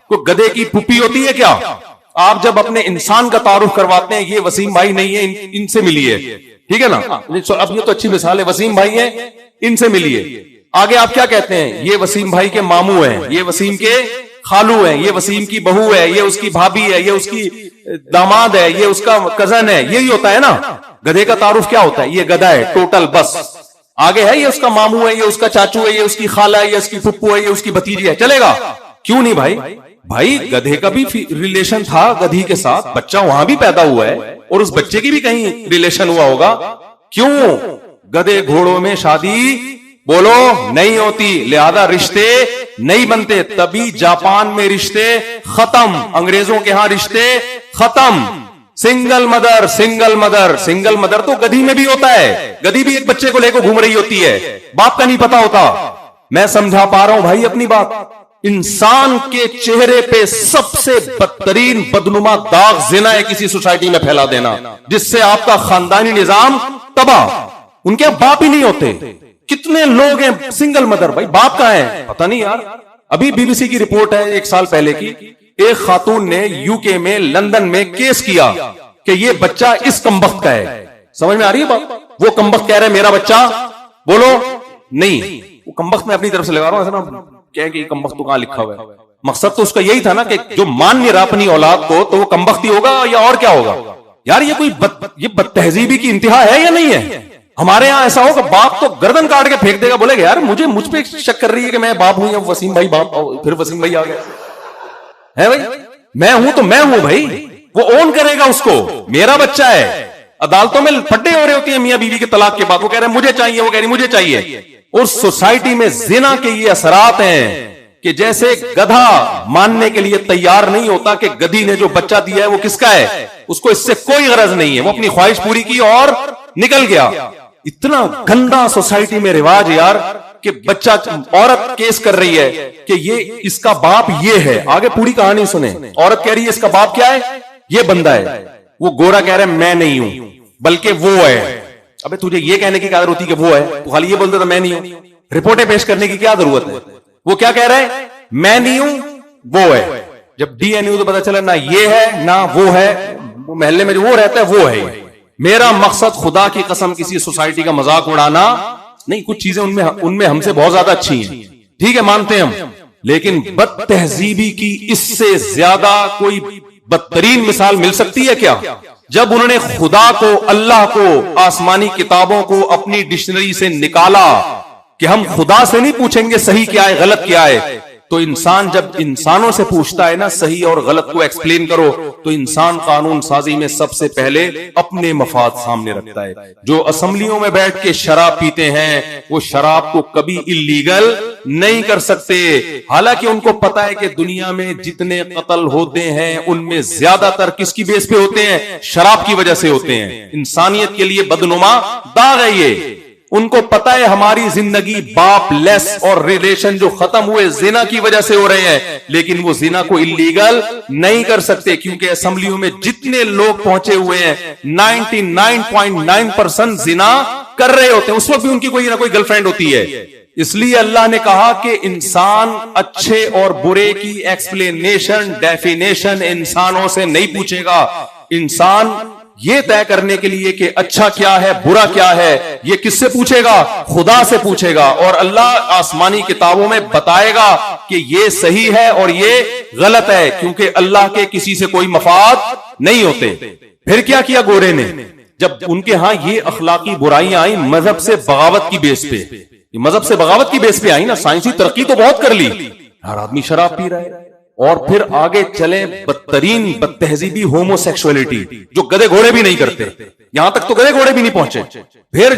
کوئی گدھے کی پھپھی ہوتی ہے کیا؟ آپ جب اپنے انسان کا تعارف کرواتے ہیں, یہ وسیم بھائی نہیں ہے, ان سے ملیے, ٹھیک ہے نا. اب یہ تو اچھی مثال ہے, وسیم بھائی ہیں, ان سے ملیے. آگے آپ کیا کہتے ہیں؟ یہ وسیم بھائی کے ماموں ہیں, یہ وسیم کے خالو ہیں, یہ وسیم کی بہو ہے, یہ اس کی بھابھی ہے, یہ اس کی داماد ہے, یہ اس کا کزن ہے. یہی ہوتا ہے نا. گدھے کا تعارف کیا ہوتا ہے؟ یہ گدھا ہے ٹوٹل, بس. آگے ہے یہ اس کا ماموں ہے, یہ اس کا چاچو ہے, یہ اس کی خالہ ہے, یہ اس کی پھپھو ہے, یہ اس کی بھتیجی ہے. چلے گا؟ کیوں نہیں بھائی؟ بھائی گدھے کا بھی ریلیشن تھا گدھی کے ساتھ, بچہ وہاں بھی پیدا ہوا ہے, اور اس بچے کی بھی کہیں ریلیشن ہوا ہوگا. کیوں گدھے گھوڑوں میں شادی بولو نہیں ہوتی, لہذا رشتے نہیں بنتے. تبھی جاپان میں رشتے ختم, انگریزوں کے ہاں رشتے ختم. Single mother, single mother, single mother تو گدھی میں بھی ہوتا ہے. گدھی بھی ایک بچے کو لے کے گھوم رہی ہوتی ہے, باپ کا نہیں پتا ہوتا. میں سمجھا پا رہا ہوں بھائی اپنی بات. انسان کے چہرے پہ سب سے بدترین بدنما داغ زنا ہے کسی سوسائٹی میں پھیلا دینا, جس سے آپ کا خاندانی نظام تباہ. ان کے باپ ہی نہیں ہوتے. کتنے لوگ ہیں سنگل مدر, بھائی باپ کہاں ہے پتہ نہیں یار. ابھی بی بی سی کی رپورٹ ہے 1 سال پہلے کی, ایک خاتون نے یو کے میں لندن میں کیس کیا کہ یہ بچہ اس کمبخت کا ہے. سمجھ میں آ رہی ہے بات؟ وہ کمبخت کہہ رہے میرا بچہ, بولو نہیں. وہ کمبخت میں اپنی طرف سے لگا رہا ہوں, ایسا نا کہ یہ کمبخت تو کہاں لکھا ہوا ہے. مقصد تو اس کا یہی تھا نا کہ جو مان نہیں رہا اپنی اولاد کو تو وہ کمبخت ہی ہوگا یا اور کیا ہوگا. یار یہ کوئی یہ بد تہذیبی کی انتہا ہے یا نہیں ہے؟ ہمارے ہاں ایسا ہو کہ باپ تو گردن کاٹ کے پھینک دے گا, بولے گا یار مجھ پہ شک کر رہی ہے کہ میں باپ ہوں, یا وسیم بھائی باپ, پھر وسیم بھائی آ گیا ہے. بھائی میں ہوں تو میں ہوں بھائی, وہ اون کرے گا اس کو, میرا بچہ ہے. عدالتوں میں پھٹے ہو رہے ہوتے ہیں میاں بیوی کے طلاق کے بعد, وہ کہہ رہے ہیں مجھے چاہیے, وہ کہہ رہی مجھے چاہیے. اور سوسائٹی میں زنا کے یہ اثرات ہیں کہ جیسے گدھا ماننے کے لیے تیار نہیں ہوتا کہ گدھی نے جو بچہ دیا ہے وہ کس کا ہے, اس کو اس سے کوئی غرض نہیں ہے, وہ اپنی خواہش پوری کی اور نکل گیا. اتنا گندا سوسائٹی میں رواج یار کہ بچہ, عورت کیس کر رہی ہے کہ یہ اس کا باپ یہ ہے. آگے پوری کہانی سنیں. عورت کہہ رہی ہے اس کا باپ کیا ہے, یہ بندہ ہے. وہ گورا کہہ رہا ہے میں نہیں ہوں بلکہ وہ ہے. ابے تجھے یہ کہنے کی کیا ضرورت ہوتی کہ وہ ہے, تو خالی یہ بولتا تھا میں نہیں ہوں. رپورٹیں پیش کرنے کی کیا ضرورت ہے؟ وہ کیا کہہ رہا ہے, میں نہیں ہوں وہ ہے. جب ڈی این اے تو پتا چلا نہ یہ ہے نہ وہ ہے, وہ محلے میں جو وہ رہتا ہے وہ ہے. میرا مقصد خدا کی قسم کسی سوسائٹی کا مذاق اڑانا نہیں. کچھ چیزیں ان میں ہم سے بہت زیادہ اچھی ہیں, ٹھیک ہے مانتے ہیں ہم, لیکن بد تہذیبی کی اس سے زیادہ کوئی بدترین مثال مل سکتی ہے کیا؟ جب انہوں نے خدا کو, اللہ کو, آسمانی کتابوں کو اپنی ڈکشنری سے نکالا کہ ہم خدا سے نہیں پوچھیں گے صحیح کیا ہے غلط کیا ہے, تو انسان جب انسانوں سے پوچھتا ہے نا صحیح اور غلط کو ایکسپلین کرو, تو انسان قانون سازی میں سب سے پہلے اپنے مفاد سامنے رکھتا ہے. جو اسمبلیوں میں بیٹھ کے شراب پیتے ہیں وہ شراب کو کبھی اللیگل نہیں کر سکتے, حالانکہ ان کو پتا ہے کہ دنیا میں جتنے قتل ہوتے ہیں ان میں زیادہ تر کس کی بیس پہ ہوتے ہیں, شراب کی وجہ سے ہوتے ہیں. انسانیت کے لیے بدنما داغ ہے یہ. ان کو پتا ہے ہماری زندگی باپ لیس اور ریلیشن جو ختم ہوئے زنا کی وجہ سے ہو رہے ہیں, لیکن وہ زنا کو اللیگل نہیں کر سکتے کیونکہ اسمبلیوں میں جتنے لوگ پہنچے ہوئے ہیں 99.9% زنا کر رہے ہوتے ہیں. اس وقت بھی ان کی کوئی نہ کوئی گرل فرینڈ ہوتی ہے. اس لیے اللہ نے کہا کہ انسان اچھے اور برے کی ایکسپلینیشن, ڈیفینیشن انسانوں سے نہیں پوچھے گا. انسان یہ طے کرنے کے لیے کہ اچھا کیا ہے برا کیا ہے یہ کس سے پوچھے گا, خدا سے پوچھے گا. اور اللہ آسمانی کتابوں میں بتائے گا کہ یہ صحیح ہے اور یہ غلط ہے, کیونکہ اللہ کے کسی سے کوئی مفاد نہیں ہوتے. پھر کیا کیا گورے نے, جب ان کے ہاں یہ اخلاقی برائیاں آئیں مذہب سے بغاوت کی بیس پہ، یہ مذہب سے بغاوت کی بیس پہ آئی نا، سائنسی ترقی تو بہت کر لی، ہر آدمی شراب پی رہا ہے، اور پھر آگے چلیں بدترین بد تہذیبی ہومو سیکسولیٹی، جو گدے گھوڑے بھی نہیں کرتے، یہاں تک تو گدے گھوڑے بھی نہیں پہنچے، پھر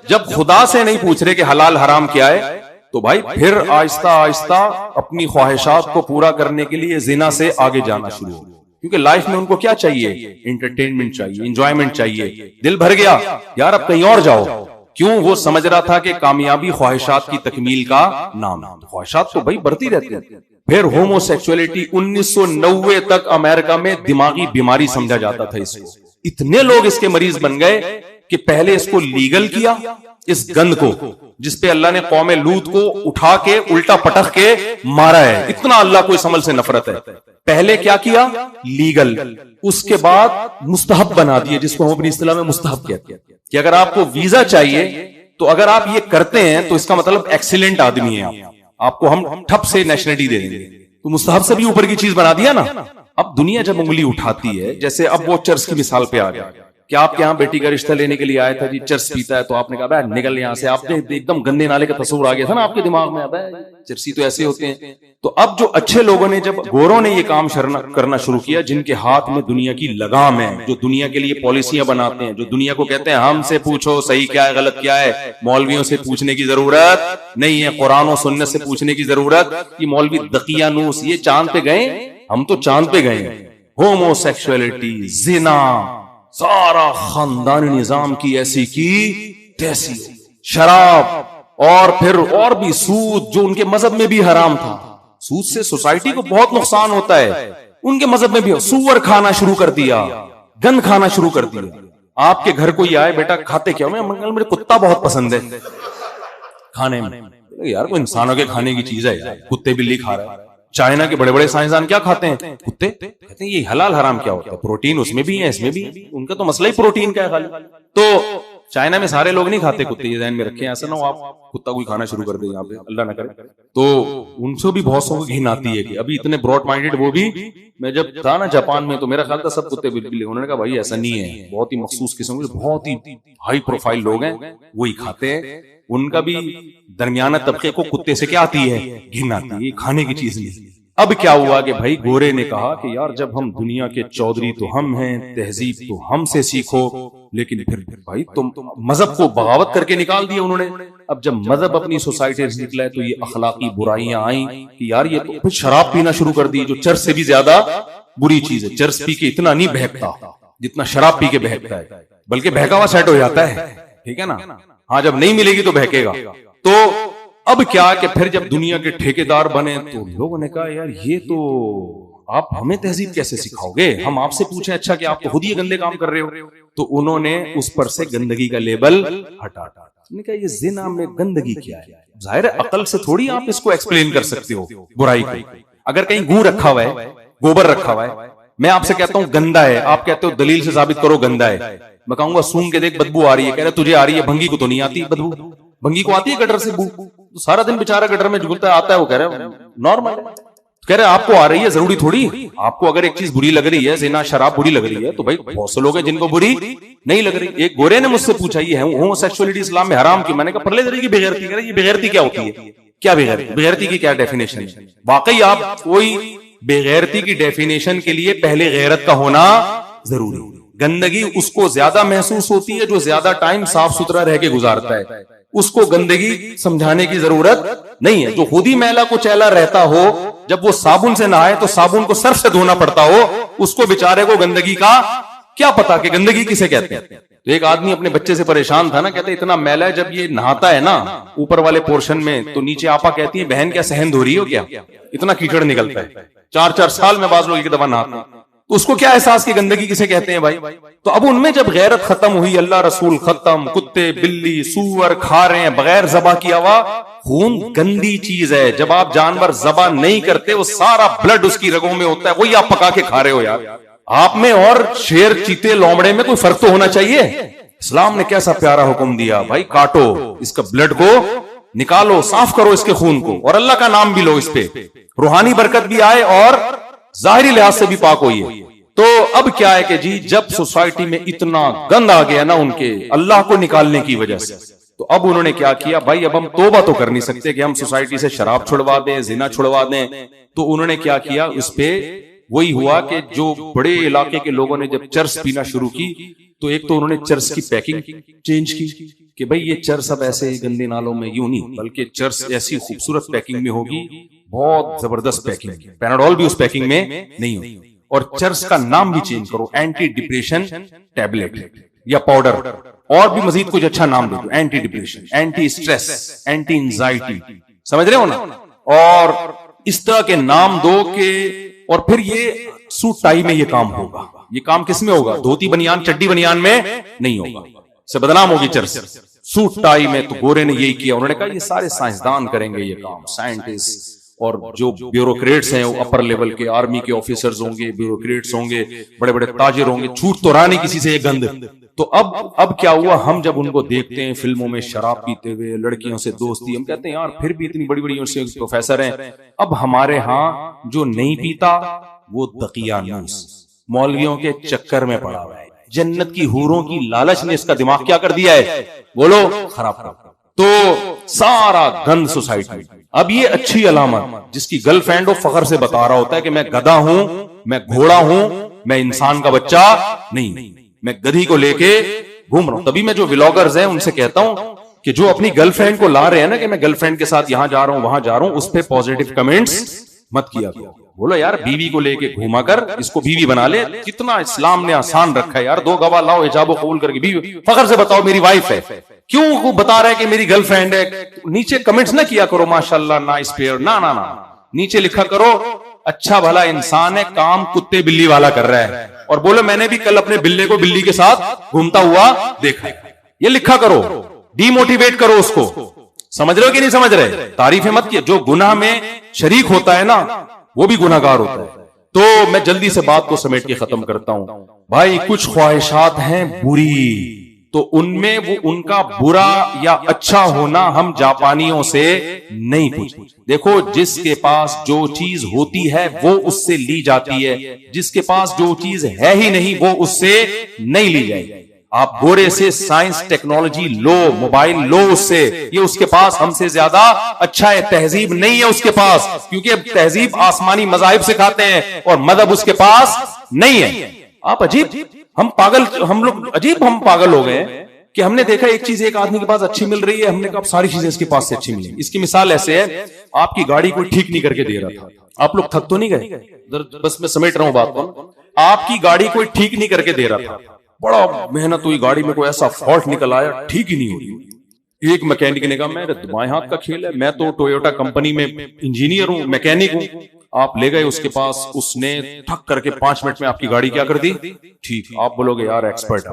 جب خدا سے نہیں پوچھ رہے کہ حلال حرام کیا ہے، تو بھائی پھر آہستہ آہستہ اپنی خواہشات کو پورا کرنے کے لیے زنا سے آگے جانا شروع ہو، کیونکہ لائف میں ان کو کیا چاہیے؟ انٹرٹینمنٹ چاہیے، انجوائمنٹ چاہیے، دل بھر گیا یار اب کہیں اور جاؤ، کیوں؟ وہ سمجھ رہا تھا کہ کامیابی خواہشات کی تکمیل کا نام ہے، خواہشات تو بھائی بڑھتی رہتی ہیں۔ پھر ہومو سیکسولیٹی 1990 تک امریکہ میں دماغی بیماری سمجھا جاتا تھا اس کو، اتنے لوگ اس کے مریض بن گئے کہ پہلے اس کو لیگل کیا، اس گند کو جس پہ اللہ نے قوم لوط کو اٹھا کے الٹا پٹخ کے مارا ہے، اتنا اللہ کو اس عمل سے نفرت ہے۔ پہلے کیا کیا؟ لیگل، اس کے بعد مستحب بنا دیے، جس کو ہم اپنی اصطلاح میں مستحب کہتے ہیں، کہ اگر آپ کو ویزا چاہیے تو اگر آپ یہ کرتے ہیں تو اس کا مطلب ایکسیلنٹ آدمی ہے، آپ کو ہم ٹھپ سے نیشنلٹی دے دیں گے، تو مستحب سے بھی اوپر کی چیز بنا دیا نا۔ اب دنیا جب انگلی اٹھاتی ہے، جیسے اب وہ چرس کی مثال پہ آ گیا کہ آپ کے یہاں بیٹی کا رشتہ لینے کے لیے آیا تھا، جی چرس پیتا ہے، تو آپ نے کہا بھائی نکل یہاں سے، آپ نے ایک دم گندے نالے کا تصور آ گیا تھا نا آپ کے دماغ میں، چرسی تو ایسے ہوتے ہیں۔ تو اب جو اچھے لوگوں نے، جب گوروں نے یہ کام کرنا شروع کیا، جن کے ہاتھ میں دنیا کی لگام ہے، جو دنیا کے لیے پالیسیاں بناتے ہیں، جو دنیا کو کہتے ہیں ہم سے پوچھو صحیح کیا ہے غلط کیا ہے، مولویوں سے پوچھنے کی ضرورت نہیں ہے، قرآن و سنت سے پوچھنے کی ضرورت، یہ مولوی دقیانوس یہ چاند پہ گئے، ہم تو چاند پہ گئے۔ ہومو سیکسولیٹی، زنا، سارا خاندانی نظام کی ایسی کی تیسی، شراب، اور پھر اور بھی سود، جو ان کے مذہب میں بھی حرام تھا۔ سود سے سوسائٹی کو بہت نقصان ہوتا ہے، ان کے مذہب میں بھی سور کھانا شروع کر دیا، گند کھانا شروع کر دیا۔ آپ کے گھر کوئی آئے، بیٹا کھاتے کیا؟ مجھے کتا بہت پسند ہے کھانے میں، یار کوئی انسانوں کے کھانے کی چیز ہے یار، کتے بلی کھا رہا ہے۔ چائنا کے بڑے بڑے سائنسدان کیا کھاتے ہیں؟ کتے، کہتے ہیں یہ حلال حرام کیا ہوتا ہے؟ پروٹین اس میں بھی ہے، اس میں بھی ہے، ان کا تو مسئلہ ہی پروٹین کا ہے خالی۔ تو چائنا میں سارے لوگ نہیں کھاتے کتے، یہ ذہن میں رکھیں، ایسا نہ ہو آپ کتا کوئی کھانا شروع کر دے یہاں پہ، اللہ نہ کرے۔ تو ان سے بھی بہت سو کو گھن آتی ہے کہ ابھی اتنے براڈ مائنڈیڈ وہ بھی، میں جب تھا نا جاپان میں تو میرا خیال تھا سب کتے بلی، انہوں نے کہا بھائی ایسا نہیں ہے، بہت ہی مخصوص قسم کے بہت ہی ہائی پروفائل لوگ ہیں وہی کھاتے ہیں، ان کا بھی درمیانہ طبقے کو کتے سے کیا آتی ہے؟ گھن آتی ہے، کھانے کی چیز نہیں۔ اب کیا ہوا کہ بھائی گورے نے کہا کہ یار جب ہم دنیا کے چودھری تو ہم ہیں، تہذیب تو ہم سے سیکھو، لیکن پھر بھائی تم مذہب کو بغاوت کر کے نکال دیا انہوں نے۔ اب جب مذہب اپنی سوسائٹی سے نکلا ہے تو یہ اخلاقی برائیاں آئیں کہ یار یہ تو پھر شراب پینا شروع کر دی، جو چرس سے بھی زیادہ بری چیز ہے۔ چرس پی کے اتنا نہیں بہکتا جتنا شراب پی کے بہکتا ہے، بلکہ بہکا ہوا سیٹ ہو جاتا ہے، ٹھیک ہے نا؟ ہاں جب نہیں ملے گی تو بہکے گا۔ تو اب کیا کہ پھر جب دنیا کے ٹھیکیدار بنے تو لوگوں نے کہا یار یہ تو آپ ہمیں تہذیب کیسے سکھاؤ گے؟ ہم آپ سے پوچھیں اچھا کہ آپ تو خود ہی گندے کام کر رہے ہو۔ تو انہوں نے اس پر سے گندگی کا لیبل ہٹا دیا، انہوں نے کہا یہ زنا میں گندگی کیا ہے؟ ظاہر ہے عقل سے تھوڑی آپ اس کو ایکسپلین کر سکتے ہو برائی کو۔ اگر کہیں گوں رکھا ہوا ہے، گوبر رکھا ہوا ہے، میں آپ سے کہتا ہوں گندا ہے، آپ کہتے ہو دلیل سے ثابت کرو گندا ہے، میں کہوں گا سونگ کے دیکھ بدبو آ رہی ہے، کہہ رہے تجھے آ رہی ہے، بھنگی کو تو نہیں آتی بدبو، بھنگی کو آتی ہے گٹر سے بو، سارا دن بیچارہ گٹر میں جھولتا ہے، آتا ہے، وہ کہہ رہے نارمل، کہہ رہے آپ کو آ رہی ہے، ضروری تھوڑی آپ کو اگر ایک چیز بری لگ رہی ہے، زنا شراب بری لگ رہی ہے، تو بھائی بہت سے لوگ ہیں جن کو بری نہیں لگ رہی۔ ایک گورے نے مجھ سے پوچھا یہ ہومو سیکسولیٹی اسلام میں حرام کی، میں نے کہا پرلے درجے کی بغیرتی، کہہ رہے یہ بغیرتی کیا ہوتی ہے؟ کیا بغیرتی؟ بغیرتی کی کیا ڈیفینیشن ہے؟ واقعی آپ کوئی بغیرتی کی ڈیفینیشن کے لیے پہلے غیرت کا ہونا ضروری ہے۔ گندگی اس کو زیادہ محسوس ہوتی ہے جو زیادہ ٹائم صاف ستھرا رہ کے گزارتا ہے، اس کو گندگی سمجھانے کی ضرورت نہیں ہے۔ جو خود ہی میلا کو چیلا رہتا ہو، جب وہ صابن سے نہائے تو صابن کو صرف سے دھونا پڑتا ہو، اس کو بیچارے کو گندگی کا کیا پتا کہ گندگی کسے کہتے ہیں۔ تو ایک آدمی اپنے بچے سے پریشان تھا نا، کہتے اتنا میلا ہے، جب یہ نہاتا ہے نا اوپر والے پورشن میں تو نیچے آپا کہتی ہے بہن کیا صحن دھو رہی ہو کیا، اتنا کیچڑ نکلتا ہے، 4 سال میں بعض لوگ ایک دفعہ نہاتے ہیں، تو اس کو کیا احساس کی گندگی کسے کہتے ہیں بھائی۔ تو اب ان میں جب غیرت ختم ہوئی، اللہ رسول ختم، کتے بلی سور کھا رہے ہیں بغیر ذبح کیا ہوا، خون گندی چیز ہے، جب آپ جانور ذبح نہیں کرتے وہ سارا بلڈ اس کی رگوں میں ہوتا ہے، وہی آپ پکا کے کھا رہے ہو۔ یار آپ میں اور شیر چیتے لومڑے میں کوئی فرق تو ہونا چاہیے۔ اسلام نے کیسا پیارا حکم دیا، بھائی کاٹو اس کا بلڈ کو، نکالو صاف کرو اس کے خون کو، اور اللہ کا نام بھی لو، اس پہ روحانی برکت بھی آئے اور ظاہری لحاظ سے بھی پاک ہوئی ہے۔ تو اب کیا ہے کہ جی جب سوسائٹی میں اتنا گند آ گیا نا ان کے اللہ کو نکالنے کی وجہ سے، تو اب انہوں نے کیا کیا، بھائی اب ہم توبہ تو کر نہیں سکتے کہ ہم سوسائٹی سے شراب چھڑوا دیں، زنا چھڑوا دیں، تو انہوں نے کیا کیا، اس پہ وہی ہوا کہ جو بڑے علاقے کے لوگوں نے جب چرس پینا شروع کی تو ایک تو انہوں نے چرس کی پیکنگ چینج کی کہ بھئی یہ چرس اب ایسے گندے نالوں میں یوں نہیں، بلکہ چرس ایسی خوبصورت پیکنگ میں ہوگی، بہت زبردست پیکنگ، پیناڈول بھی اس پیکنگ میں نہیں ہوگی، اور چرس کا نام بھی چینج کرو، اینٹی ڈپریشن ٹیبلٹ یا پاؤڈر، اور بھی مزید کچھ اچھا نام دے دو، anti depression, anti stress, anti anxiety, سمجھ رہے ہو نا، اور اس طرح کے نام دو کہ، اور پھر یہ سوٹ ٹائی میں یہ کام ہوگا، یہ کام کس میں ہوگا، دھوتی بنیان چڈی بنیان میں نہیں ہوگا، سے بدنام ہوگی چرس، سوٹ ٹائی میں۔ تو گورے نے یہی کیا، انہوں نے کہا یہ سارے سائنسدان کریں گے یہ کام، سائنٹسٹ اور جو بیوروکریٹس ہیں وہ اپر لیول کے آرمی کے آفیسرز ہوں گے، بیوروکریٹس ہوں گے، بڑے بڑے تاجر ہوں گے، چھوٹ تو رہا نہیں کسی سے یہ گند۔ تو اب کیا ہوا، ہم جب ان کو دیکھتے ہیں فلموں میں شراب پیتے ہوئے، لڑکیوں سے دوستی، ہم کہتے ہیں یار پھر بھی اتنی بڑی بڑی یونیورسٹی پروفیسر ہیں۔ اب ہمارے ہاں جو نہیں پیتا وہ دقیانوس مولویوں کے چکر میں پڑا ہوا ہے، جنت کی حوروں کی لالچ نے اس کا دماغ کیا کر دیا ہے، بولو خراب خراب۔ تو سارا گند سوسائٹی۔ اب یہ اچھی علامت، جس کی گرل فرینڈ ہو فخر سے بتا رہا ہوتا ہے کہ میں گدھا ہوں، میں گھوڑا ہوں، میں انسان کا بچہ نہیں، میں گدھی کو لے کے گھوم رہا ہوں۔ تبھی میں جو ولاگرز ہیں ان سے کہتا ہوں کہ جو اپنی گرل فرینڈ کو لا رہے ہیں نا کہ میں گرل فرینڈ کے ساتھ یہاں جا رہا ہوں وہاں جا رہا ہوں، اس پہ پازیٹیو کمنٹس مت کیا کرو، بولو یار بیوی کو لے کے گھوما کر اس کو بیوی بنا لے، کتنا اسلام نے آسان رکھا ہے یار، 2 گواہ لاؤ، حجاب و قبول کر کے بیوی فخر سے بتاؤ میری وائف ہے، کیوں وہ بتا رہا ہے کہ میری گرل فرینڈ ہے، نیچے کمنٹس نہ کیا کرو ماشاءاللہ نائس پیئر، نہ نیچے لکھا کرو اچھا بھلا انسان ہے، کام کتے بلی والا کر رہا ہے، اور بولو میں نے بھی کل اپنے بلے کو بلی کے ساتھ گھومتا ہوا دیکھا، یہ لکھا کرو، ڈی موٹیویٹ کرو اس کو، سمجھ رہے ہو کہ نہیں سمجھ رہے، تعریفیں مت کیا، جو گناہ میں شریک ہوتا ہے نا وہ بھی گناہگار ہوتا ہے۔ تو میں جلدی سے بات کو سمیٹ کے ختم کرتا ہوں بھائی، کچھ خواہشات ہیں بری، تو ان میں وہ ان کا برا یا اچھا ہونا ہم جاپانیوں سے نہیں پوچھتے۔ دیکھو جس کے پاس جو چیز ہوتی ہے وہ اس سے لی جاتی ہے، جس کے پاس جو چیز ہے ہی نہیں وہ اس سے نہیں لی جائے گی۔ آپ گورے سے سائنس ٹیکنالوجی لو، موبائل لو اس سے، یہ اس کے پاس ہم سے زیادہ اچھا ہے، تہذیب نہیں ہے اس کے پاس، کیونکہ تہذیب آسمانی مذاہب سکھاتے ہیں اور مذہب اس کے پاس نہیں ہے۔ آپ عجیب، ہم لوگ عجیب ہم پاگل ہو گئے کہ ہم نے دیکھا ایک چیز ایک آدمی کے پاس اچھی مل رہی ہے، ہم نے کہا ساری چیزیں اس کے پاس سے اچھی ملیں۔ اس کی مثال ایسے ہے، آپ کی گاڑی کوئی ٹھیک نہیں کر کے دے رہا تھا، آپ لوگ تھک تو نہیں گئے، بس میں سمیٹ رہا ہوں بات کو، آپ کی گاڑی کوئی ٹھیک نہیں کر کے دے رہا تھا، بڑا محنت ہوئی، گاڑی میں کوئی ایسا فالٹ نکل آیا، ٹھیک ہی نہیں ہوئی۔ ایک میکینک نے کہا میرے بائیں ہاتھ کا کھیل ہے، میں تو ٹویوٹا کمپنی میں انجینئر ہوں، میکینک ہوں۔ آپ لے گئے اس کے پاس، اس نے ٹھک کر کے 5 منٹ میں آپ کی گاڑی کیا کر دی، ٹھیک۔ آپ بولو گے یار ایکسپرٹ،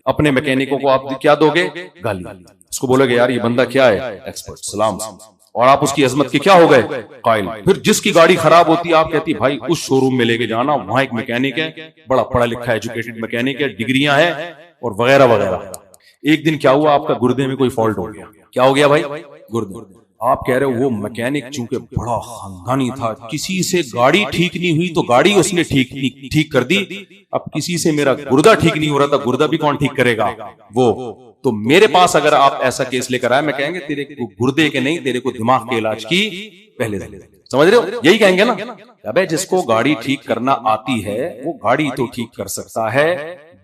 اپنے میکینکوں کو آپ کیا دو گے، گالی، اس کو بولو گے یار یہ بندہ کیا ہے، ایکسپرٹ، سلام، اور آپ اس کی عظمت کے کیا ہو گئے، قائل۔ پھر جس کی گاڑی خراب ہوتی ہے آپ کہتی بھائی اس شو روم میں لے کے جانا، وہاں ایک میکینک ہے، بڑا پڑھا لکھا ایجوکیٹڈ میکینک ہے، ڈگریاں ہیں اور وغیرہ وغیرہ۔ ایک دن کیا ہوا، آپ کا گردے میں کوئی فالٹ ہو گیا، کیا ہو گیا بھائی، گردے۔ آپ کہہ رہے ہو وہ میکینک چونکہ بڑا خاندانی تھا، کسی سے گاڑی ٹھیک نہیں ہوئی تو گاڑی اس نے ٹھیک کر دی، اب کسی سے میرا گردہ ٹھیک نہیں ہو رہا تھا، گردہ بھی کون ٹھیک کرے گا، وہ۔ تو میرے پاس اگر آپ ایسا کیس لے کر آئے، میں کہیں گے تیرے کو گردے کے نہیں، تیرے کو دماغ کے علاج کی پہلے سے، سمجھ رہے ہو، یہی کہیں گے نا۔ ابے جس کو گاڑی ٹھیک کرنا آتی ہے وہ گاڑی تو ٹھیک کر سکتا ہے،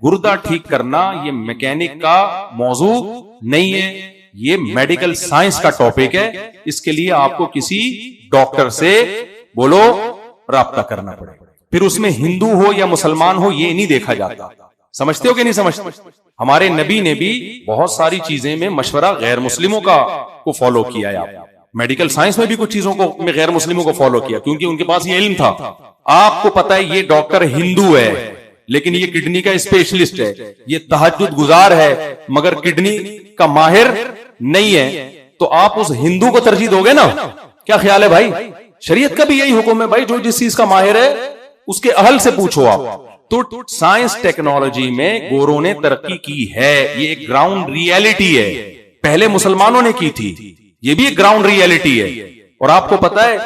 گردہ ٹھیک کرنا یہ میکینک کا موضوع نہیں ہے، یہ میڈیکل سائنس کا ٹاپک ہے، اس کے لیے آپ کو کسی ڈاکٹر سے بولو رابطہ کرنا پڑے گا۔ پھر اس میں ہندو ہو یا مسلمان ہو یہ نہیں دیکھا جاتا، سمجھتے ہو کہ نہیں سمجھتے؟ ہمارے نبی نے بھی بہت ساری چیزیں میں مشورہ غیر مسلموں کو فالو کیا ہے، میڈیکل سائنس میں بھی کچھ چیزوں کو میں غیر مسلموں کو فالو کیا، کیونکہ ان کے پاس یہ علم تھا۔ آپ کو پتا ہے یہ ڈاکٹر ہندو ہے لیکن یہ کڈنی کا اسپیشلسٹ ہے، یہ تہجد گزار ہے مگر کڈنی کا ماہر نہیں ہے، تو آپ اس ہندو کو ترجیح دو گے نا؟ کیا خیال ہے بھائی؟ شریعت کا بھی یہی حکم ہے بھائی، جو جس چیز کا ماہر ہے اس کے اہل سے پوچھو آپ۔ تو سائنس ٹیکنالوجی میں گوروں نے ترقی کی ہے، یہ ایک گراؤنڈ ریئلٹی ہے، پہلے مسلمانوں نے کی تھی، یہ بھی ایک گراؤنڈ ریئلٹی ہے۔ اور آپ کو پتا ہے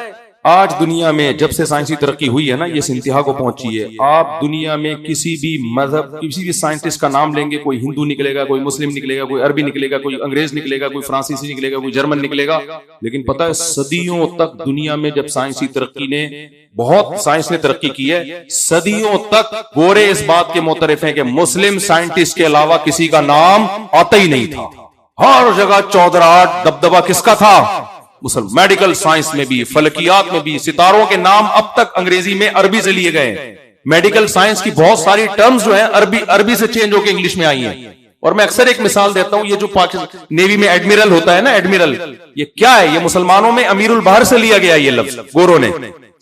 آج دنیا میں جب سے سائنسی ترقی ہوئی ہے نا، یہ اس انتہا کو پہنچی ہے. آپ دنیا میں کسی بھی مذہب، کسی بھی سائنٹسٹ کا نام لیں گے، کوئی ہندو نکلے گا، کوئی مسلم نکلے گا، کوئی عربی نکلے گا، کوئی انگریز نکلے گا، کوئی فرانسیسی نکلے گا، کوئی جرمن نکلے گا. لیکن پتہ ہے صدیوں تک دنیا میں جب سائنسی ترقی نے، بہت سائنس نے ترقی کی ہے، صدیوں تک گورے اس بات کے معترف ہیں کہ مسلم سائنٹسٹ کے علاوہ کسی کا نام آتا ہی نہیں تھا. ہر جگہ چودراہٹ دبدبہ کس کا تھا؟ مسلم. میڈیکل سائنس میں بھی، فلکیات میں بھی، ستاروں کے نام اب تک انگریزی میں عربی سے لیے گئے. میڈیکل سائنس کی بہت ساری ٹرمز جو ہیں عربی سے چینج ہو کے انگلش میں آئی ہیں. اور میں اکثر ایک مثال دیتا ہوں، یہ جو پاکستان نیوی میں ایڈمرل ہوتا ہے نا، ایڈمرل، یہ کیا ہے؟ یہ مسلمانوں میں امیر البحر سے لیا گیا یہ لفظ، گوروں نے.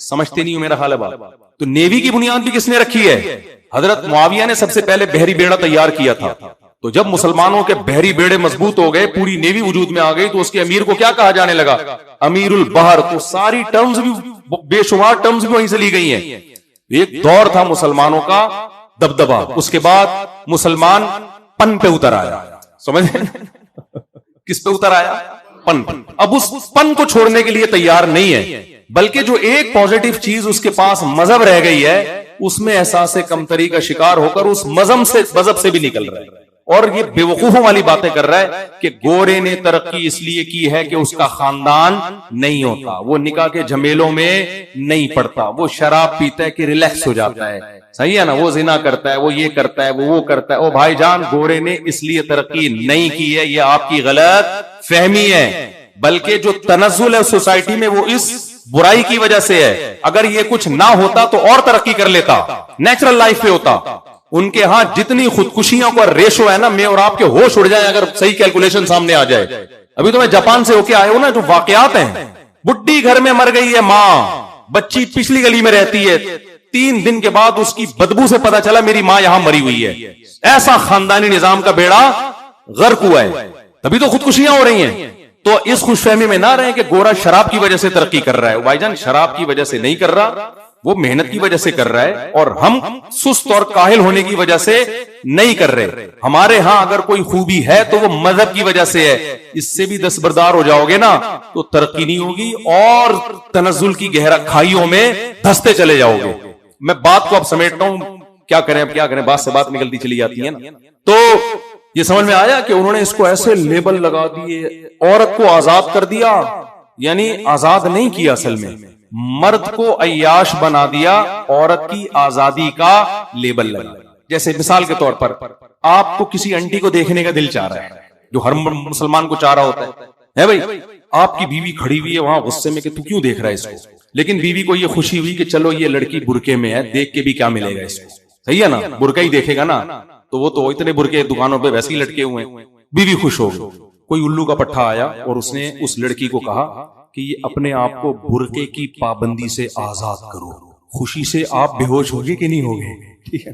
سمجھتے نہیں ہو میرا خیال ہے بات. تو نیوی کی بنیاد بھی کس نے رکھی ہے؟ حضرت معاویہ نے سب سے پہلے بحری بیڑا تیار کیا تھا. تو جب مسلمانوں کے بحری بیڑے مضبوط ہو گئے، پوری نیوی وجود میں آ گئی، تو اس کے امیر کو کیا کہا جانے لگا؟ امیر البحر. تو ساری ٹرمز بھی، بے شمار ٹرمز بھی وہیں سے لی گئی ہیں. ایک دور تھا مسلمانوں کا دبدبہ، اس کے بعد مسلمان پن پہ اتر آیا. سمجھ کس پہ اتر آیا؟ پن. اب اس پن کو چھوڑنے کے لیے تیار نہیں ہے، بلکہ جو ایک پازیٹیو چیز اس کے پاس مذہب رہ گئی ہے، اس میں احساس کمتری کا شکار ہو کر اس مذہب سے بھی نکل رہا ہے. اور یہ بے وقوفوں والی باتیں کر رہا ہے کہ گورے نے ترقی اس لیے کی ہے کہ اس کا خاندان نہیں ہوتا، وہ نکاح کے جھمیلوں میں نہیں پڑتا، وہ شراب پیتا ہے کہ ریلیکس ہو جاتا ہے. صحیح ہے نا؟ وہ زنا کرتا ہے، وہ یہ کرتا ہے، وہ کرتا ہے. او بھائی جان، گورے نے اس لیے ترقی نہیں کی ہے، یہ آپ کی غلط فہمی ہے. بلکہ جو تنزل ہے سوسائٹی میں، وہ اس برائی کی وجہ سے ہے. اگر یہ کچھ نہ ہوتا تو اور ترقی کر لیتا، نیچرل لائف پہ ہوتا. ان کے ہاں جتنی خودکشیوں کا ریشو ہے نا، میں اور آپ کے ہوش اڑ جائیں اگر صحیح کیلکولیشن سامنے آ جائے. ابھی تو میں جاپان سے ہو کے آئے ہوں نا، جو واقعات ہیں، بڈی گھر میں مر گئی ہے ماں، بچی پچھلی گلی میں رہتی ہے، 3 دن کے بعد اس کی بدبو سے پتا چلا میری ماں یہاں مری ہوئی ہے. ایسا خاندانی نظام کا بیڑا غرق ہوا ہے. تبھی تو خودکشیاں ہو رہی ہیں. تو اس خوش فہمی میں نہ رہیں کہ گورا شراب کی وجہ سے ترقی کر رہا ہے. بھائی جان، شراب کی وجہ سے نہیں کر رہا، وہ محنت کی وجہ سے کر رہا ہے، اور ہم سست اور کاہل ہونے کی وجہ سے نہیں کر رہے. ہمارے ہاں اگر کوئی خوبی ہے تو وہ مذہب کی وجہ سے ہے. اس سے بھی دستبردار ہو جاؤ گے نا تو ترقی نہیں ہوگی، اور تنزل کی گہرا کھائیوں میں دھستے چلے جاؤ گے. میں بات کو اب سمیٹتا ہوں، کیا کریں، بات سے بات نکلتی چلی جاتی ہے نا. تو یہ سمجھ میں آیا کہ انہوں نے اس کو ایسے لیبل لگا دیے، عورت کو آزاد کر دیا. یعنی آزاد نہیں کیا، اصل میں مرد کو عیاش بنا دیا، عورت کی آزادی کا لیبل لگا. جیسے مثال کے طور پر آپ کو کسی انٹی کو دیکھنے کا دل چاہ رہا ہے، جو ہر مسلمان کو چاہ رہا ہوتا ہے بھائی. آپ کی بیوی کھڑی ہوئی ہے وہاں غصے میں کہ تو کیوں دیکھ رہا ہے اس کو، لیکن بیوی کو یہ خوشی ہوئی کہ چلو یہ لڑکی برقعے میں ہے، دیکھ کے بھی کیا ملے گا اس کو. صحیح ہے نا؟ برقعہ ہی دیکھے گا نا، تو وہ تو اتنے برقعے دکانوں پہ ویسے ہی لٹکے ہوئے ہیں. بیوی خوش ہو گئی. کوئی الو کا پٹھا آیا اور اس نے اس لڑکی کو کہا کہ یہ اپنے آپ کو برقعے کی پابندی سے آزاد کرو. خوشی سے آپ بے ہوش ہوگے کہ نہیں ہوگے؟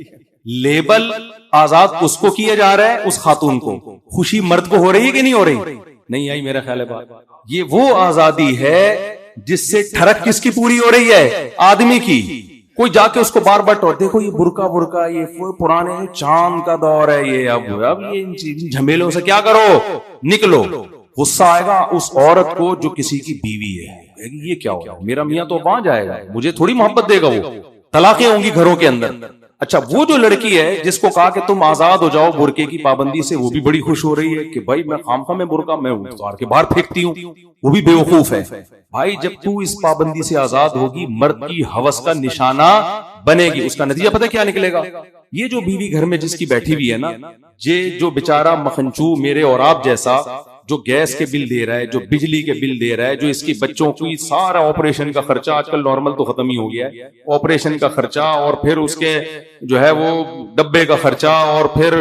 لیبل آزاد اس کو کیا جا رہا ہے، اس خاتون کو. خوشی مرد کو ہو رہی ہے کہ نہیں ہو رہی؟ نہیں آئی میرا خیال ہے بات. یہ وہ آزادی ہے جس سے ٹھڑک کس کی پوری ہو رہی ہے؟ آدمی کی. کوئی جا کے اس کو بار بار ٹور دیکھو یہ برقع یہ پرانے چاند کا دور ہے، یہ اب یہ ان جھمیلوں سے کیا کرو، نکلو. غصہ آئے گا اس عورت کو جو کسی کی بیوی ہے، یہ کیا ہو گیا، میرا میاں تو وہاں جائے گا، مجھے تھوڑی محبت دے گا. وہ طلاقیں ہوں گی گھروں کے اندر. اچھا، وہ جو لڑکی ہے جس کو کہا کہ تم آزاد ہو جاؤ برقعے کی پابندی سے، وہ بھی بڑی خوش ہو رہی ہے کہ بھائی میں خامخواہ میں برقعہ میں اتار کے باہر پھینکتی ہوں. وہ بھی بیوقوف ہے. بھائی جب تو اس پابندی سے آزاد ہوگی، مرد کی ہوس کا نشانہ بنے گی. اس کا نتیجہ پتہ کیا نکلے گا؟ یہ جو بیوی گھر میں جس کی بیٹھی ہوئی ہے نا، یہ جو بیچارہ مکھنچو میرے اور آپ جیسا، جو گیس کے بل دے رہا ہے، جو بجلی کے بل دے رہا ہے، جو اس کی بچوں کی سارا آپریشن کا خرچہ، آج کل نارمل تو ختم ہی ہو گیا ہے، آپریشن کا خرچہ، اور پھر اس کے جو ہے وہ ڈبے کا خرچہ، اور پھر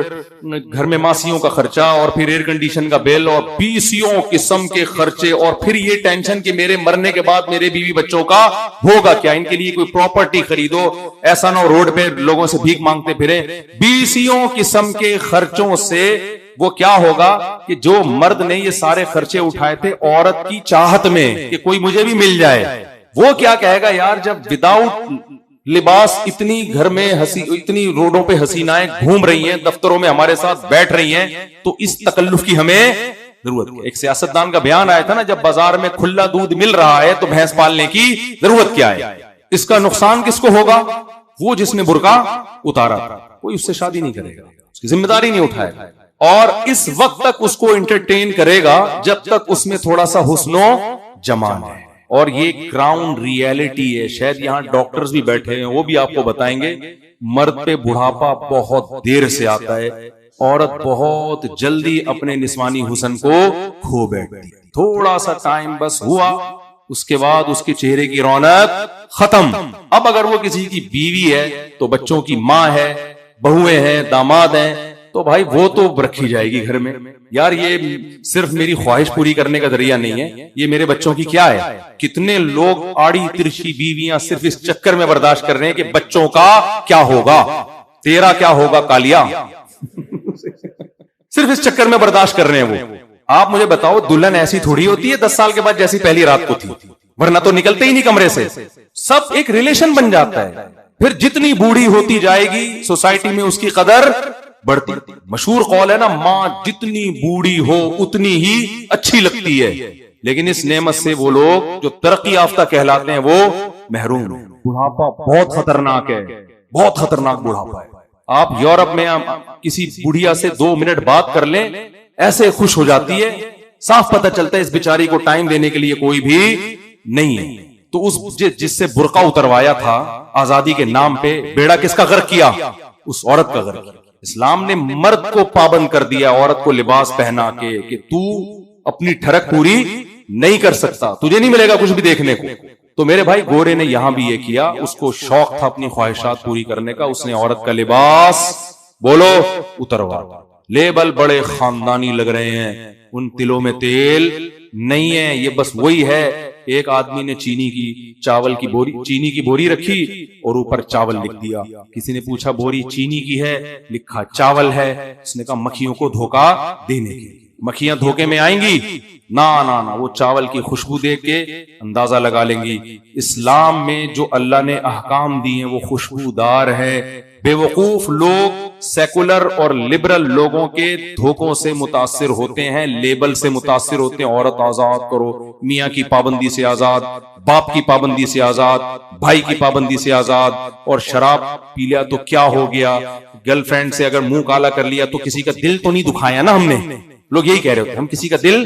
گھر میں ماسیوں کا خرچہ، اور پھر ایئر کنڈیشن کا بل، اور 20 قسم کے خرچے، اور پھر یہ ٹینشن کہ میرے مرنے کے بعد میرے بیوی بچوں کا ہوگا کیا، ان کے لیے کوئی پراپرٹی خریدو، ایسا نہ روڈ پہ لوگوں سے بھیک مانگتے پھرے. 20 قسم کے خرچوں سے وہ کیا ہوگا کہ جو مرد نے یہ سارے خرچے اٹھائے تھے عورت کی چاہت میں کہ کوئی مجھے بھی مل جائے، وہ کیا کہے گا، یار جب وداؤٹ لباس اتنی گھر میں اتنی روڈوں پہ حسینائیں گھوم رہی ہیں، دفتروں میں ہمارے ساتھ بیٹھ رہی ہیں، تو اس تکلف کی ہمیں ضرورت کیا؟ ایک سیاستدان کا بیان آیا تھا نا، جب بازار میں کھلا دودھ مل رہا ہے تو بھینس پالنے کی ضرورت کیا ہے؟ اس کا نقصان کس کو ہوگا؟ وہ جس نے برقع اتارا تھا، کوئی اس سے شادی نہیں کرے گا، اس کی ذمہ داری نہیں اٹھائے گا، اور اس وقت تک اس کو انٹرٹین کرے گا جب تک اس میں تھوڑا سا حسن و جمال ہے. اور یہ گراؤنڈ ریئلٹی ہے. شاید یہاں ڈاکٹرز بھی بیٹھے ہیں، وہ بھی آپ کو بتائیں گے مرد پہ بڑھاپا بہت دیر سے آتا ہے، عورت بہت جلدی اپنے نسوانی حسن کو کھو بیٹھتی ہے. تھوڑا سا ٹائم بس ہوا، اس کے بعد اس کے چہرے کی رونق ختم. اب اگر وہ کسی کی بیوی ہے تو بچوں کی ماں ہے، بہویں ہیں، داماد ہیں، تو بھائی وہ تو رکھی جائے گی گھر میں. یار یہ صرف میری خواہش پوری کرنے کا ذریعہ نہیں ہے، یہ میرے بچوں کی کیا ہے. کتنے لوگ آڑی ترچھی بیویاں صرف اس چکر میں برداشت کر رہے ہیں کہ بچوں کا کیا ہوگا، تیرا کیا ہوگا کالیا. صرف اس چکر میں برداشت کر رہے ہیں وہ. آپ مجھے بتاؤ دلہن ایسی تھوڑی ہوتی ہے 10 سال کے بعد جیسی پہلی رات کو تھی، ورنہ تو نکلتے ہی نہیں کمرے سے. سب ایک ریلیشن بن جاتا ہے. پھر جتنی بوڑھی ہوتی جائے گی سوسائٹی میں اس کی قدر بڑھتی. مشہور قول ہے نا، ماں جتنی بوڑھی ہو اتنی ہی اچھی لگتی ہے. لیکن اس نعمت سے وہ لوگ جو ترقی یافتہ کہلاتے ہیں وہ محروم ہیں. بڑھاپا بہت خطرناک ہے، بہت خطرناک بڑھاپا ہے. آپ یورپ میں کسی بڑھیا سے 2 منٹ بات کر لیں، ایسے خوش ہو جاتی ہے، صاف پتہ چلتا ہے اس بیچاری کو ٹائم دینے کے لیے کوئی بھی نہیں ہے. تو اس جس سے برقع اتروایا تھا آزادی کے نام پہ، بیڑا کس کا غرق کیا؟ اس عورت کا غرق کیا. اسلام نے مرد کو پابند کر دیا عورت کو لباس پہنا کے کہ تو اپنی ٹھڑک پوری نہیں کر سکتا، تجھے نہیں ملے گا کچھ بھی دیکھنے کو. تو میرے بھائی گورے نے یہاں بھی یہ کیا، اس کو شوق تھا اپنی خواہشات پوری کرنے کا، اس نے عورت کا لباس بولو اتروا. لیبل بڑے خاندانی لگ رہے ہیں، ان تلوں میں تیل نہیں ہے، یہ بس وہی ہے. ایک آدمی نے چینی کی بوری رکھی اور اوپر چاول لکھ دیا. کسی نے پوچھا بوری چینی کی ہے، لکھا چاول ہے. اس نے کہا مکھیوں کو دھوکا دینے کے. مکھیاں دھوکے میں آئیں گی؟ نہ وہ چاول کی خوشبو دیکھ کے اندازہ لگا لیں گی. اسلام میں جو اللہ نے احکام دیے ہیں وہ خوشبودار ہے. بے وقوف لوگ سیکولر اور لبرل لوگوں کے دھوکوں سے متاثر ہوتے ہیں، لیبل سے متاثر ہوتے ہیں. عورت آزاد کرو، میاں کی پابندی سے آزاد، باپ کی پابندی سے آزاد، بھائی کی پابندی سے آزاد. اور شراب پی لیا تو کیا ہو گیا، گرل فرینڈ سے اگر منہ کالا کر لیا تو کسی کا دل تو نہیں دکھایا نا ہم نے. لوگ یہی کہہ رہے ہوتے ہیں ہم کسی کا دل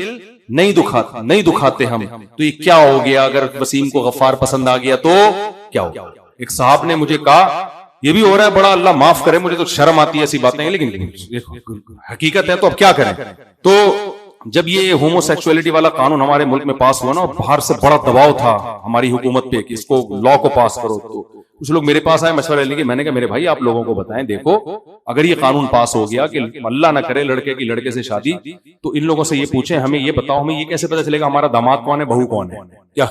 نہیں دکھاتے ہم، تو یہ کیا ہو گیا. اگر وسیم کو غفار پسند آ گیا تو کیا ہو گیا. ایک صاحب نے مجھے کہا یہ بھی ہو رہا ہے بڑا، اللہ معاف کرے مجھے تو شرم آتی ہے ایسی باتیں، لیکن حقیقت ہے تو اب کیا کریں. تو جب یہ ہومو سیکسولیٹی والا قانون ہمارے ملک میں پاس ہوا نا، باہر سے بڑا دباؤ تھا ہماری حکومت پہ کہ اس کو لا کو پاس کرو. تو کچھ لوگ میرے پاس آئے مشورہ لینے کے. میں نے کہا میرے بھائی آپ لوگوں کو بتائیں، دیکھو اگر یہ قانون پاس ہو گیا کہ اللہ نہ کرے لڑکے کی لڑکے سے شادی، تو ان لوگوں سے یہ پوچھیں ہمیں یہ بتاؤ ہمیں یہ کیسے پتا چلے گا ہمارا داماد کون ہے بہو کون ہے. کیا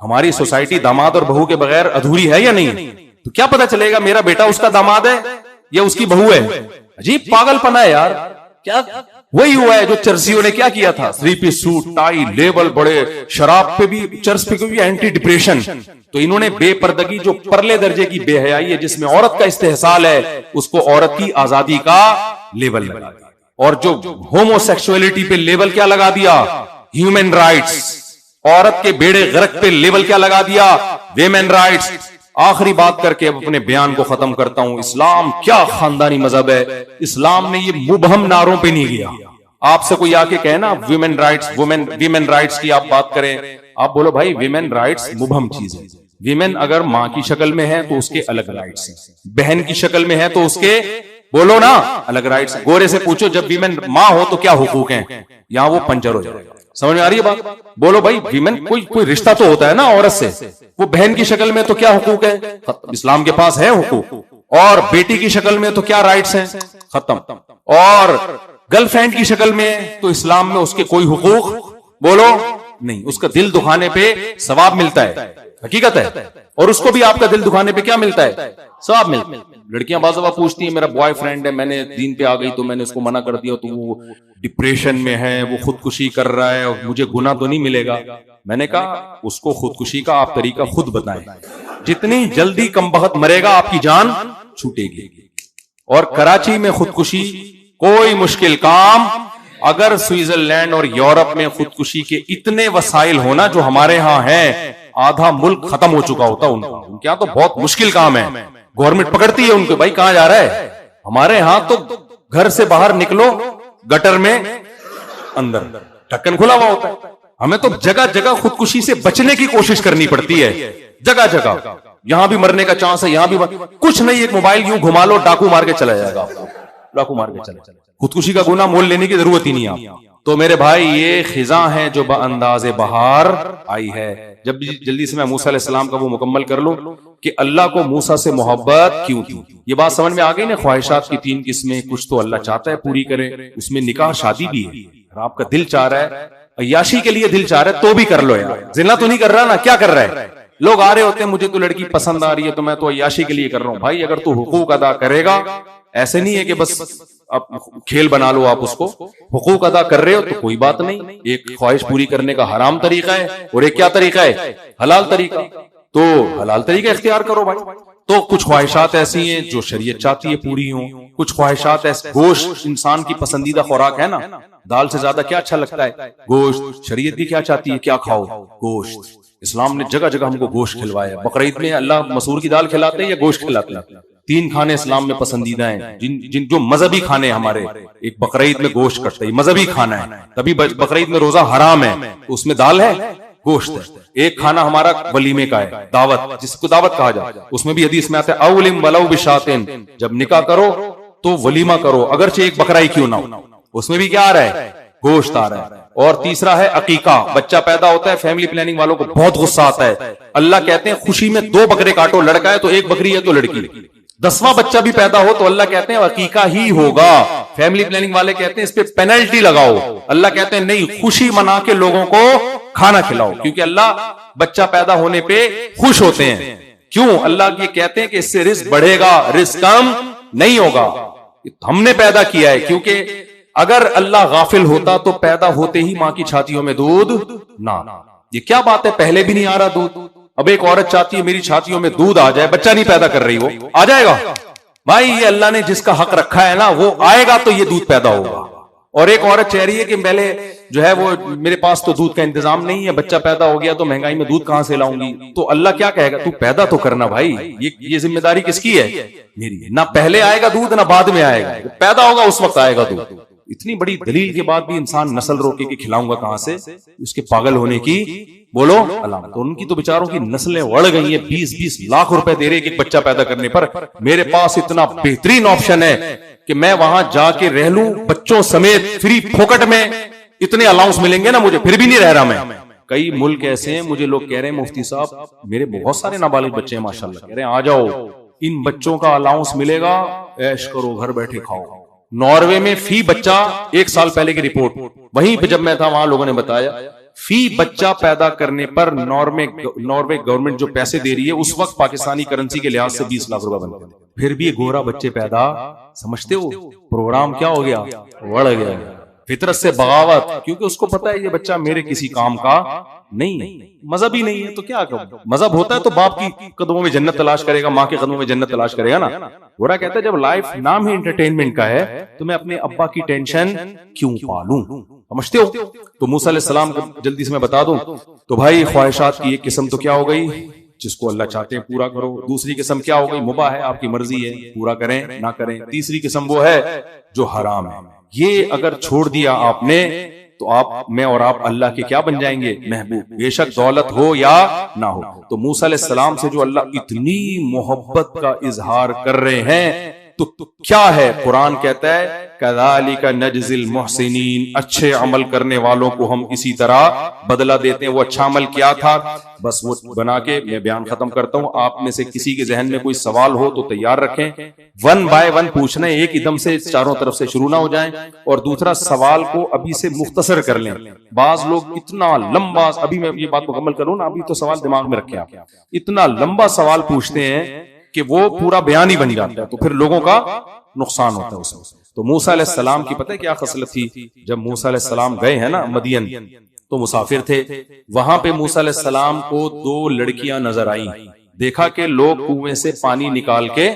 ہماری سوسائٹی داماد اور بہو کے بغیر ادھوری ہے یا نہیں؟ تو کیا پتا چلے گا میرا بیٹا اس کا داماد ہے یا اس کی بہو ہے؟ عجیب پاگل پنا ہے یار. کیا وہی ہوا ہے جو چرسیوں نے کیا کیا تھا، 3 پیس سوٹ، ٹائی، لیبل بڑے، شراب پہ بھی، چرس پہ بھی اینٹی ڈپریشن. تو انہوں نے بے پردگی جو پرلے درجے کی بے حیائی ہے جس میں عورت کا استحصال ہے، اس کو عورت کی آزادی کا لیبل لگا دیا. اور جو ہومو سیکسولیٹی پہ لیبل کیا لگا دیا، ہیومن رائٹس. عورت کے بیڑے غرق پہ لیبل کیا لگا دیا، ویمن رائٹس. آخری بات کر کے اب اپنے بیان کو ختم کرتا ہوں. اسلام کیا خاندانی مذہب ہے. اسلام نے یہ مبہم نعروں پہ نہیں گیا. آپ سے کوئی آ کے کہے نا ویمن رائٹس، ویمن رائٹس کی آپ بات کریں، آپ بولو بھائی ویمن رائٹس مبہم چیز ہے. ویمن اگر ماں کی شکل میں ہے تو اس کے الگ رائٹس ہیں، بہن کی شکل میں ہے تو اس کے بولو نا الگ رائٹس. گورے سے پوچھو جب ویمن ماں ہو تو کیا حقوق ہیں، یہاں وہ پنچر ہو جائے گا. سمجھ میں آ رہی ہے بات؟ بولو بھائی ویمن کوئی رشتہ تو ہوتا ہے نا عورت سے، وہ بہن کی شکل میں تو کیا حقوق ہے، اسلام کے پاس ہے حقوق. اور بیٹی کی شکل میں تو کیا رائٹس ہیں، ختم. اور گرل فرینڈ کی شکل میں تو اسلام میں اس کے کوئی حقوق بولو نہیں. اس کا دل دکھانے پہ ثواب ملتا ہے، حقیقت ہے. اور اس کو بھی آپ کا دل دکھانے پہ کیا ملتا ہے، ثواب ملتا ہے. لڑکیاں بعض دفعہ پوچھتی ہیں میرا بوائے فرینڈ ہے، میں نے دین پہ آ گئی تو میں نے اس کو منع کر دیا تو وہ ڈپریشن میں ہے، وہ خودکشی کر رہا ہے اور مجھے گناہ تو نہیں ملے گا. میں نے کہا اس کو خودکشی کا آپ طریقہ خود بتائیں. جتنی جلدی کم بخت مرے گا آپ کی جان چھوٹے گی. اور کراچی میں خودکشی کوئی مشکل کام اگر سوئٹزرلینڈ اور یورپ میں خودکشی کے اتنے وسائل ہونا جو ہمارے ہاں ہیں، آدھا ملک ختم ہو چکا ہوتا ان کا. ان کے یہاں تو بہت مشکل کام ہے، گورنمنٹ پکڑتی ہے ان کو، بھائی کہاں جا رہا ہے. ہمارے ہاں تو گھر سے باہر نکلو گٹر میں اندر ڈھکن کھلا ہوا ہوتا ہے. ہمیں تو جگہ جگہ خودکشی سے بچنے کی کوشش کرنی پڑتی ہے، جگہ جگہ. یہاں بھی مرنے کا چانس ہے، یہاں بھی کچھ نہیں، ایک موبائل یوں گھما لو، ڈاکو مار کے چلا جائے گا، ڈاکو مار کے چلا جائے گا. خودکشی کا گناہ مول لینے کی ضرورت ہی نہیں آپ. تو میرے بھائی یہ خزاں ہے جو بانداز بہار آئی ہے. جب جلدی سے میں موسیٰ علیہ السلام کا وہ مکمل کر لوں کہ اللہ کو موسیٰ سے محبت کیوں تھی. یہ بات سمجھ میں آ گئی نا. خواہشات کی 3 قسمیں، کچھ تو اللہ چاہتا ہے پوری کرے، اس میں نکاح شادی بھی ہے. اور آپ کا دل چاہ رہا ہے، عیاشی کے لیے دل چاہ رہا ہے تو بھی کر لو یار. زنا تو نہیں کر رہا نا، کیا کر رہا ہے؟ لوگ آ رہے ہوتے ہیں مجھے تو لڑکی پسند آ رہی ہے تو میں تو عیاشی کے لیے کر رہا ہوں. بھائی اگر تو حقوق ادا کرے گا، ایسے نہیں ہے کہ بس اب کھیل بنا لو آپ اس کو. حقوق ادا کر رہے ہو تو کوئی بات نہیں. ایک خواہش پوری کرنے کا حرام طریقہ ہے اور ایک کیا طریقہ ہے؟ حلال طریقہ. تو حلال طریقہ اختیار کرو بھائی. تو کچھ خواہشات ایسی ہیں جو شریعت چاہتی ہے پوری ہوں، کچھ خواہشات ایسے، گوشت انسان کی پسندیدہ خوراک ہے نا، دال سے زیادہ کیا اچھا لگتا ہے؟ گوشت. شریعت بھی کیا چاہتی ہے؟ کیا کھاؤ؟ گوشت. اسلام نے جگہ جگہ ہم کو گوشت کھلوایا. بقرعید میں اللہ مسور کی دال کھلاتے ہیں یا گوشت کھلاتے ہیں؟ 3 کھانے اسلام میں پسندیدہ ہیں، جن جو مذہبی کھانے ہمارے. ایک بقرعید میں گوشت کٹتا ہے، مذہبی کھانا ہے، تبھی بقرعید میں روزہ حرام ہے، اس میں دال ہے، گوشت ہے. ایک کھانا ہمارا ولیمے کا ہے، دعوت، جس کو دعوت کہا جائے. اس میں بھی حدیث میں آتا ہے اولم ولو بشاتن، جب نکاح کرو تو ولیمہ کرو اگرچہ ایک بکرا ہی کیوں نہ ہو. اس میں بھی کیا آ رہا ہے؟ گوشت آ رہا ہے. اور تیسرا ہے عقیقہ. بچہ پیدا ہوتا ہے، فیملی پلاننگ والوں کو بہت غصہ آتا ہے. اللہ کہتے ہیں خوشی میں 2 بکرے کاٹو، لڑکا ہے تو 1 بکری ہے تو لڑکی. 10واں بچہ بھی پیدا ہو تو اللہ کہتے ہیں عقیقہ ہی ہوگا. فیملی پلاننگ والے کہتے ہیں اس پہ پینلٹی لگاؤ. اللہ کہتے ہیں نہیں، خوشی منا کے لوگوں کو کھانا کھلاؤ، کیونکہ اللہ بچہ پیدا ہونے پہ خوش ہوتے ہیں. کیوں؟ اللہ یہ کہتے ہیں کہ اس سے رزق بڑھے گا، رزق کم نہیں ہوگا. ہم نے پیدا کیا ہے. کیونکہ اگر اللہ غافل ہوتا تو پیدا ہوتے ہی ماں کی چھاتیوں میں دودھ نہ. یہ کیا بات ہے؟ پہلے بھی نہیں آ رہا دودھ. اب ایک عورت چاہتی ہے میری چھاتیوں میں دودھ آ جائے، بچہ نہیں پیدا کر رہی، وہ آ جائے گا؟ بھائی یہ اللہ نے جس کا حق رکھا ہے نا وہ آئے گا تو یہ دودھ پیدا ہوگا. اور ایک عورت چاہ رہی ہے کہ پہلے جو ہے وہ میرے پاس تو دودھ کا انتظام نہیں ہے، بچہ پیدا ہو گیا تو مہنگائی میں دودھ کہاں سے لاؤں گی. تو اللہ کیا کہے گا؟ تو پیدا تو کرنا بھائی. یہ ذمہ داری کس کی ہے؟ میری. نہ پہلے آئے گا دودھ نہ بعد میں آئے گا، پیدا ہوگا اس وقت آئے گا دودھ. اتنی بڑی دلیل کے بعد بھی انسان نسل روکے کہ کھلاؤں گا کہاں سے؟ اس کے پاگل ہونے کی بولو علامت. تو ان کی تو بیچاروں کی نسلیں اڑ گئی ہیں. 20-20 لاکھ روپے دے رہے کہ بچہ پیدا کرنے پر. میرے پاس اتنا بہترین آپشن ہے کہ میں وہاں جا کے رہ لوں بچوں سمیت فری پھوکٹ میں. اتنے الاؤنس ملیں گے نا مجھے، پھر بھی نہیں رہ رہا میں. کئی ملک ایسے ہیں، مجھے لوگ کہہ رہے ہیں مفتی صاحب میرے بہت سارے نابالغ بچے ہیں ماشاءاللہ، کہہ رہے ہیں آ جاؤ، ان بچوں کا الاؤنس ملے گا، عیش کرو، گھر بیٹھے کھاؤ. ناروے میں فی بچہ 1 سال پہلے کی رپورٹ، وہیں پہ جب میں تھا وہاں لوگوں نے بتایا فی بچہ پیدا کرنے پر ناروے گورنمنٹ جو پیسے دے رہی ہے اس وقت پاکستانی کرنسی کے لحاظ سے 20 لاکھ روپے بنتے ہیں. پھر بھی گورا بچے پیدا، سمجھتے ہو پروگرام کیا ہو گیا؟ بڑھ گیا. فطرت سے بغاوت، کیونکہ اس کو پتا ہے یہ بچہ میرے کسی کام کا نہیں. مذہب ہی نہیں ہے تو کیا کروں؟ مذہب ہوتا ہے تو باپ کی قدموں میں جنت تلاش کرے گا، ماں کے قدموں میں جنت تلاش کرے گا نا. گورا کہتا ہے جب لائف نام ہی انٹرٹینمنٹ کا ہے تو میں اپنے ابا کی ٹینشن کیوں پالوں؟ سمجھتے ہو؟ تو موسیٰ علیہ السلام کو جلدی سے میں بتا دوں تو بھائی خواہشات کی ایک قسم تو کیا ہو گئی؟ جس کو اللہ چاہتے ہیں پورا کرو. دوسری قسم کیا ہو گئی؟ مباح ہے، آپ کی مرضی ہے، پورا کریں نہ کریں. تیسری قسم وہ ہے جو حرام ہے. یہ اگر چھوڑ دیا آپ نے تو آپ میں اور آپ اللہ کے کیا بن جائیں گے؟ محبوب. بے شک دولت ہو یا نہ ہو. تو موسیٰ علیہ السلام سے جو اللہ اتنی محبت کا اظہار کر رہے ہیں تو کیا ہے؟ قرآن کہتا ہے کذالک نجزی المحسنین، اچھے عمل کرنے والوں کو ہم اسی طرح بدلہ دیتے ہیں. وہ اچھا عمل کیا تھا بس وہ بنا کے میں بیان ختم کرتا ہوں. آپ میں سے کسی کے ذہن میں کوئی سوال ہو تو تیار رکھیں، 1 بائی 1 پوچھنا ہے، ایک ادم سے چاروں طرف سے شروع نہ ہو جائیں. اور دوسرا سوال کو ابھی سے مختصر کر لیں. بعض لوگ اتنا لمبا، ابھی میں یہ بات مکمل کروں نا، ابھی تو سوال دماغ میں رکھیں آپ، اتنا لمبا سوال پوچھتے ہیں کہ وہ پورا بیان ہی بن جاتا ہے تو پھر لوگوں کا نقصان ہوتا ہے اس میں. تو موسیٰ علیہ السلام کی پتہ ہے کیا خصلت تھی؟ جب موسیٰ علیہ السلام گئے ہیں نا مدین تو مسافر تھے، وہاں پہ موسیٰ علیہ السلام کو 2 لڑکیاں نظر آئیں. دیکھا کہ لوگ کنویں سے پانی نکال کے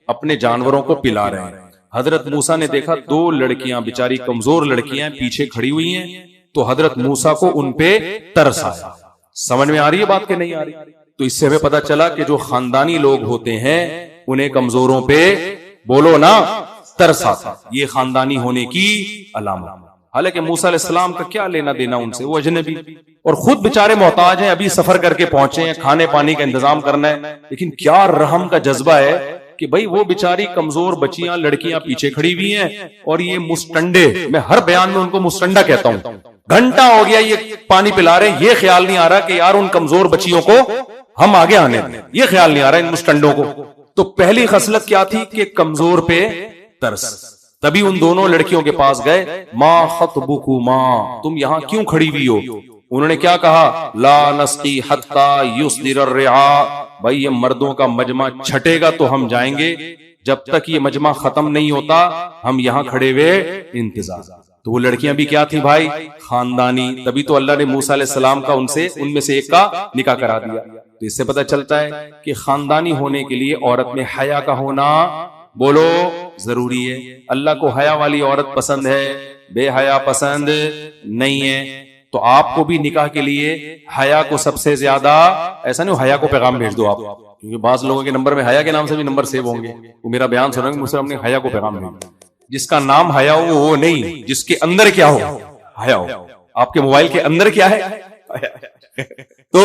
اپنے جانوروں کو پلا رہے ہیں. حضرت موسیٰ نے دیکھا 2 لڑکیاں بیچاری کمزور لڑکیاں پیچھے کھڑی ہوئی ہیں، تو حضرت موسیٰ کو ان پہ ترس آیا. سمجھ میں آ رہی ہے بات کہ نہیں آ رہی؟ تو اس سے ہمیں پتا چلا کہ جو خاندانی لوگ ہوتے ہیں انہیں کمزوروں پہ بولو نا ترس آتا، یہ خاندانی ہونے کی علامت. حالانکہ موسیٰ علیہ السلام کا کیا لینا دینا ان سے، وہ اجنبی اور خود بیچارے محتاج ہیں، ابھی سفر کر کے پہنچے ہیں، کھانے پانی کا انتظام کرنا ہے، لیکن کیا رحم کا جذبہ ہے کہ بھئی وہ بیچاری کمزور بچیاں لڑکیاں پیچھے کھڑی ہوئی ہیں اور یہ مستنڈے، میں ہر بیان میں ان کو مستنڈا کہتا ہوں، گھنٹہ ہو گیا یہ پانی پلا رہے ہیں، یہ خیال نہیں آ رہا کہ یار ان کمزور بچیوں کو ہم آگے آنے دیں، یہ خیال نہیں آ رہا ان مستنڈوں کو. تو پہلی خصلت کیا تھی کہ کمزور پہ ترس. تبھی ان دونوں لڑکیوں کے پاس گئے، ما خطبکما، تم یہاں کیوں کھڑی ہوئی ہو؟ انہوں نے کیا کہا؟ لا نسقی حتی یصدر الرعاء، بھائی یہ مردوں کا مجمع چھٹے گا تو ہم جائیں گے، جب تک یہ مجمع ختم نہیں ہوتا ہم یہاں کھڑے ہوئے انتظار. تو وہ لڑکیاں بھی کیا تھی بھائی؟ خاندانی. تبھی تو اللہ نے موسیٰ علیہ السلام کا ان میں سے ایک کا نکاح کرا دیا. تو اس سے پتہ چلتا ہے کہ خاندانی ہونے کے لیے عورت میں حیا کا ہونا بولو ضروری ہے. اللہ کو حیا والی عورت پسند ہے، بے حیا پسند نہیں ہے. تو آپ کو بھی نکاح کے لیے حیا کو سب سے زیادہ، ایسا نہیں حیا کو پیغام بھیج دو آپ، کیونکہ بعض لوگوں کے نمبر میں حیا کے نام سے بھی نمبر سیو ہوں گے، وہ میرا بیان سنیں گے، مجھ سے ہم نے حیا کو پیغام بھیجا. جس کا نام حیا ہو وہ نہیں، جس کے اندر کیا ہو؟ حیا ہو. آپ کے موبائل کے اندر کیا ہے؟ تو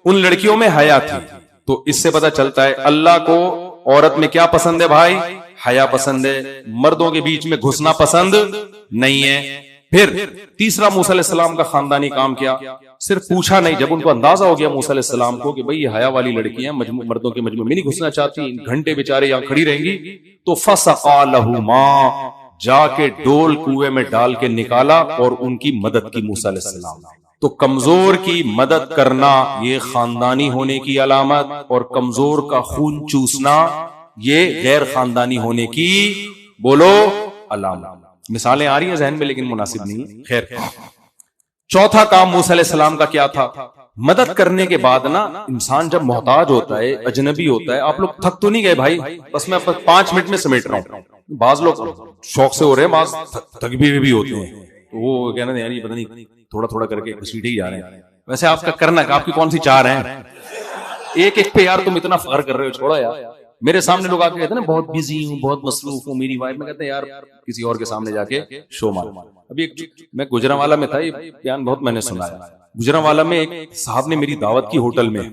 ان لڑکیوں میں حیا تھی. تو اس سے پتہ چلتا ہے اللہ کو عورت میں کیا پسند ہے بھائی؟ حیا پسند ہے. مردوں کے بیچ میں گھسنا پسند نہیں ہے. پھر تیسرا موسیٰ علیہ السلام کا خاندانی کام کیا؟ صرف پوچھا نہیں، جب ان کو اندازہ ہو گیا موسیٰ علیہ السلام کو کہ بھئی یہ حیا والی لڑکیاں مردوں کے مجمع میں نہیں گھسنا چاہتی، گھنٹے بیچارے یہاں کھڑی رہیں گی، تو فسقا لہما، جا کے ڈول کنویں میں ڈال کے نکالا اور ان کی مدد کی موسیٰ علیہ السلام. تو کمزور کی مدد کرنا یہ خاندانی ہونے کی علامت، اور کمزور کا خون چوسنا یہ غیر خاندانی ہونے کی بولو علامت. مثالیں آ رہی ہیں ذہن میں لیکن مناسب نہیں. خیر، چوتھا کام موسیٰ علیہ السلام کا کیا تھا؟ مدد کرنے کے بعد نا انسان جب محتاج ہوتا ہے، اجنبی ہوتا ہے، آپ لوگ تھک تو نہیں گئے بھائی؟ بس میں 5 منٹ میں سمیٹ رہا ہوں. بعض لوگ شوق سے ہو رہے ہیں، بعض تھک بھی ہوتے ہیں، تو وہ کہنا یار یہ پتہ نہیں تھوڑا تھوڑا کر کے گھسیٹے ہی جا رہے ہیں. ویسے آپ کا کرنا کہ آپ کی کون سی چار ہیں؟ ایک ایک پہ یار تم اتنا فخر کر رہے ہو، چھوڑا یار. میرے سامنے لوگ آ کے کہتے ہیں نا بہت بزی ہوں، بہت مصروف ہوں، میری وائف، میں کہتے ہیں یار کسی اور کے سامنے جا کے شو مار. ابھی میں گجرانوالہ میں تھا، یہ بیان بہت میں نے سنا ہے. گجرانوالہ میں ایک صاحب نے میری دعوت کی ہوٹل میں،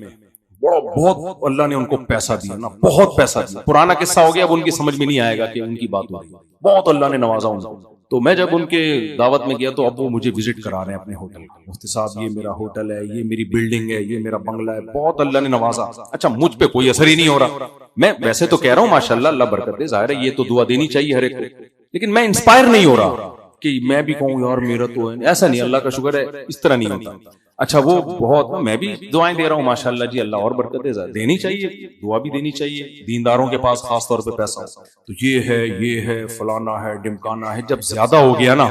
بہت اللہ نے ان کو پیسہ دیا نا، بہت پیسہ دیا. پرانا قصہ ہو گیا، اب ان کی سمجھ میں نہیں آئے گا کہ ان کی بات ہو رہی ہے. بہت اللہ نے نوازا ان کو. تو میں جب ان کے دعوت میں گیا تو اب وہ مجھے وزٹ کرا رہے ہیں اپنے ہوٹل. مفتی صاحب یہ میرا ہوٹل ہے، یہ میری بلڈنگ ہے، یہ میرا بنگلہ ہے، بہت اللہ نے نوازا. اچھا مجھ پہ کوئی اثر ہی نہیں ہو رہا. میں ویسے تو کہہ رہا ہوں ماشاءاللہ اللہ برکت دے، ظاہر ہے یہ تو دعا دینی چاہیے ہر ایک کو، لیکن میں انسپائر نہیں ہو رہا کہ میں بھی کہوں یار میرا تو ہے. ایسا نہیں، اللہ کا شکر ہے اس طرح نہیں ہوتا. اچھا وہ بہت، میں بھی دعائیں دے رہا ہوں ماشاءاللہ جی، اللہ اور برکتیں دینی چاہیے، دعا بھی دینی چاہیے. دینداروں کے پاس خاص طور پہ پیسہ تو یہ ہے فلانا ہے ڈمکانا ہے. جب زیادہ ہو گیا نا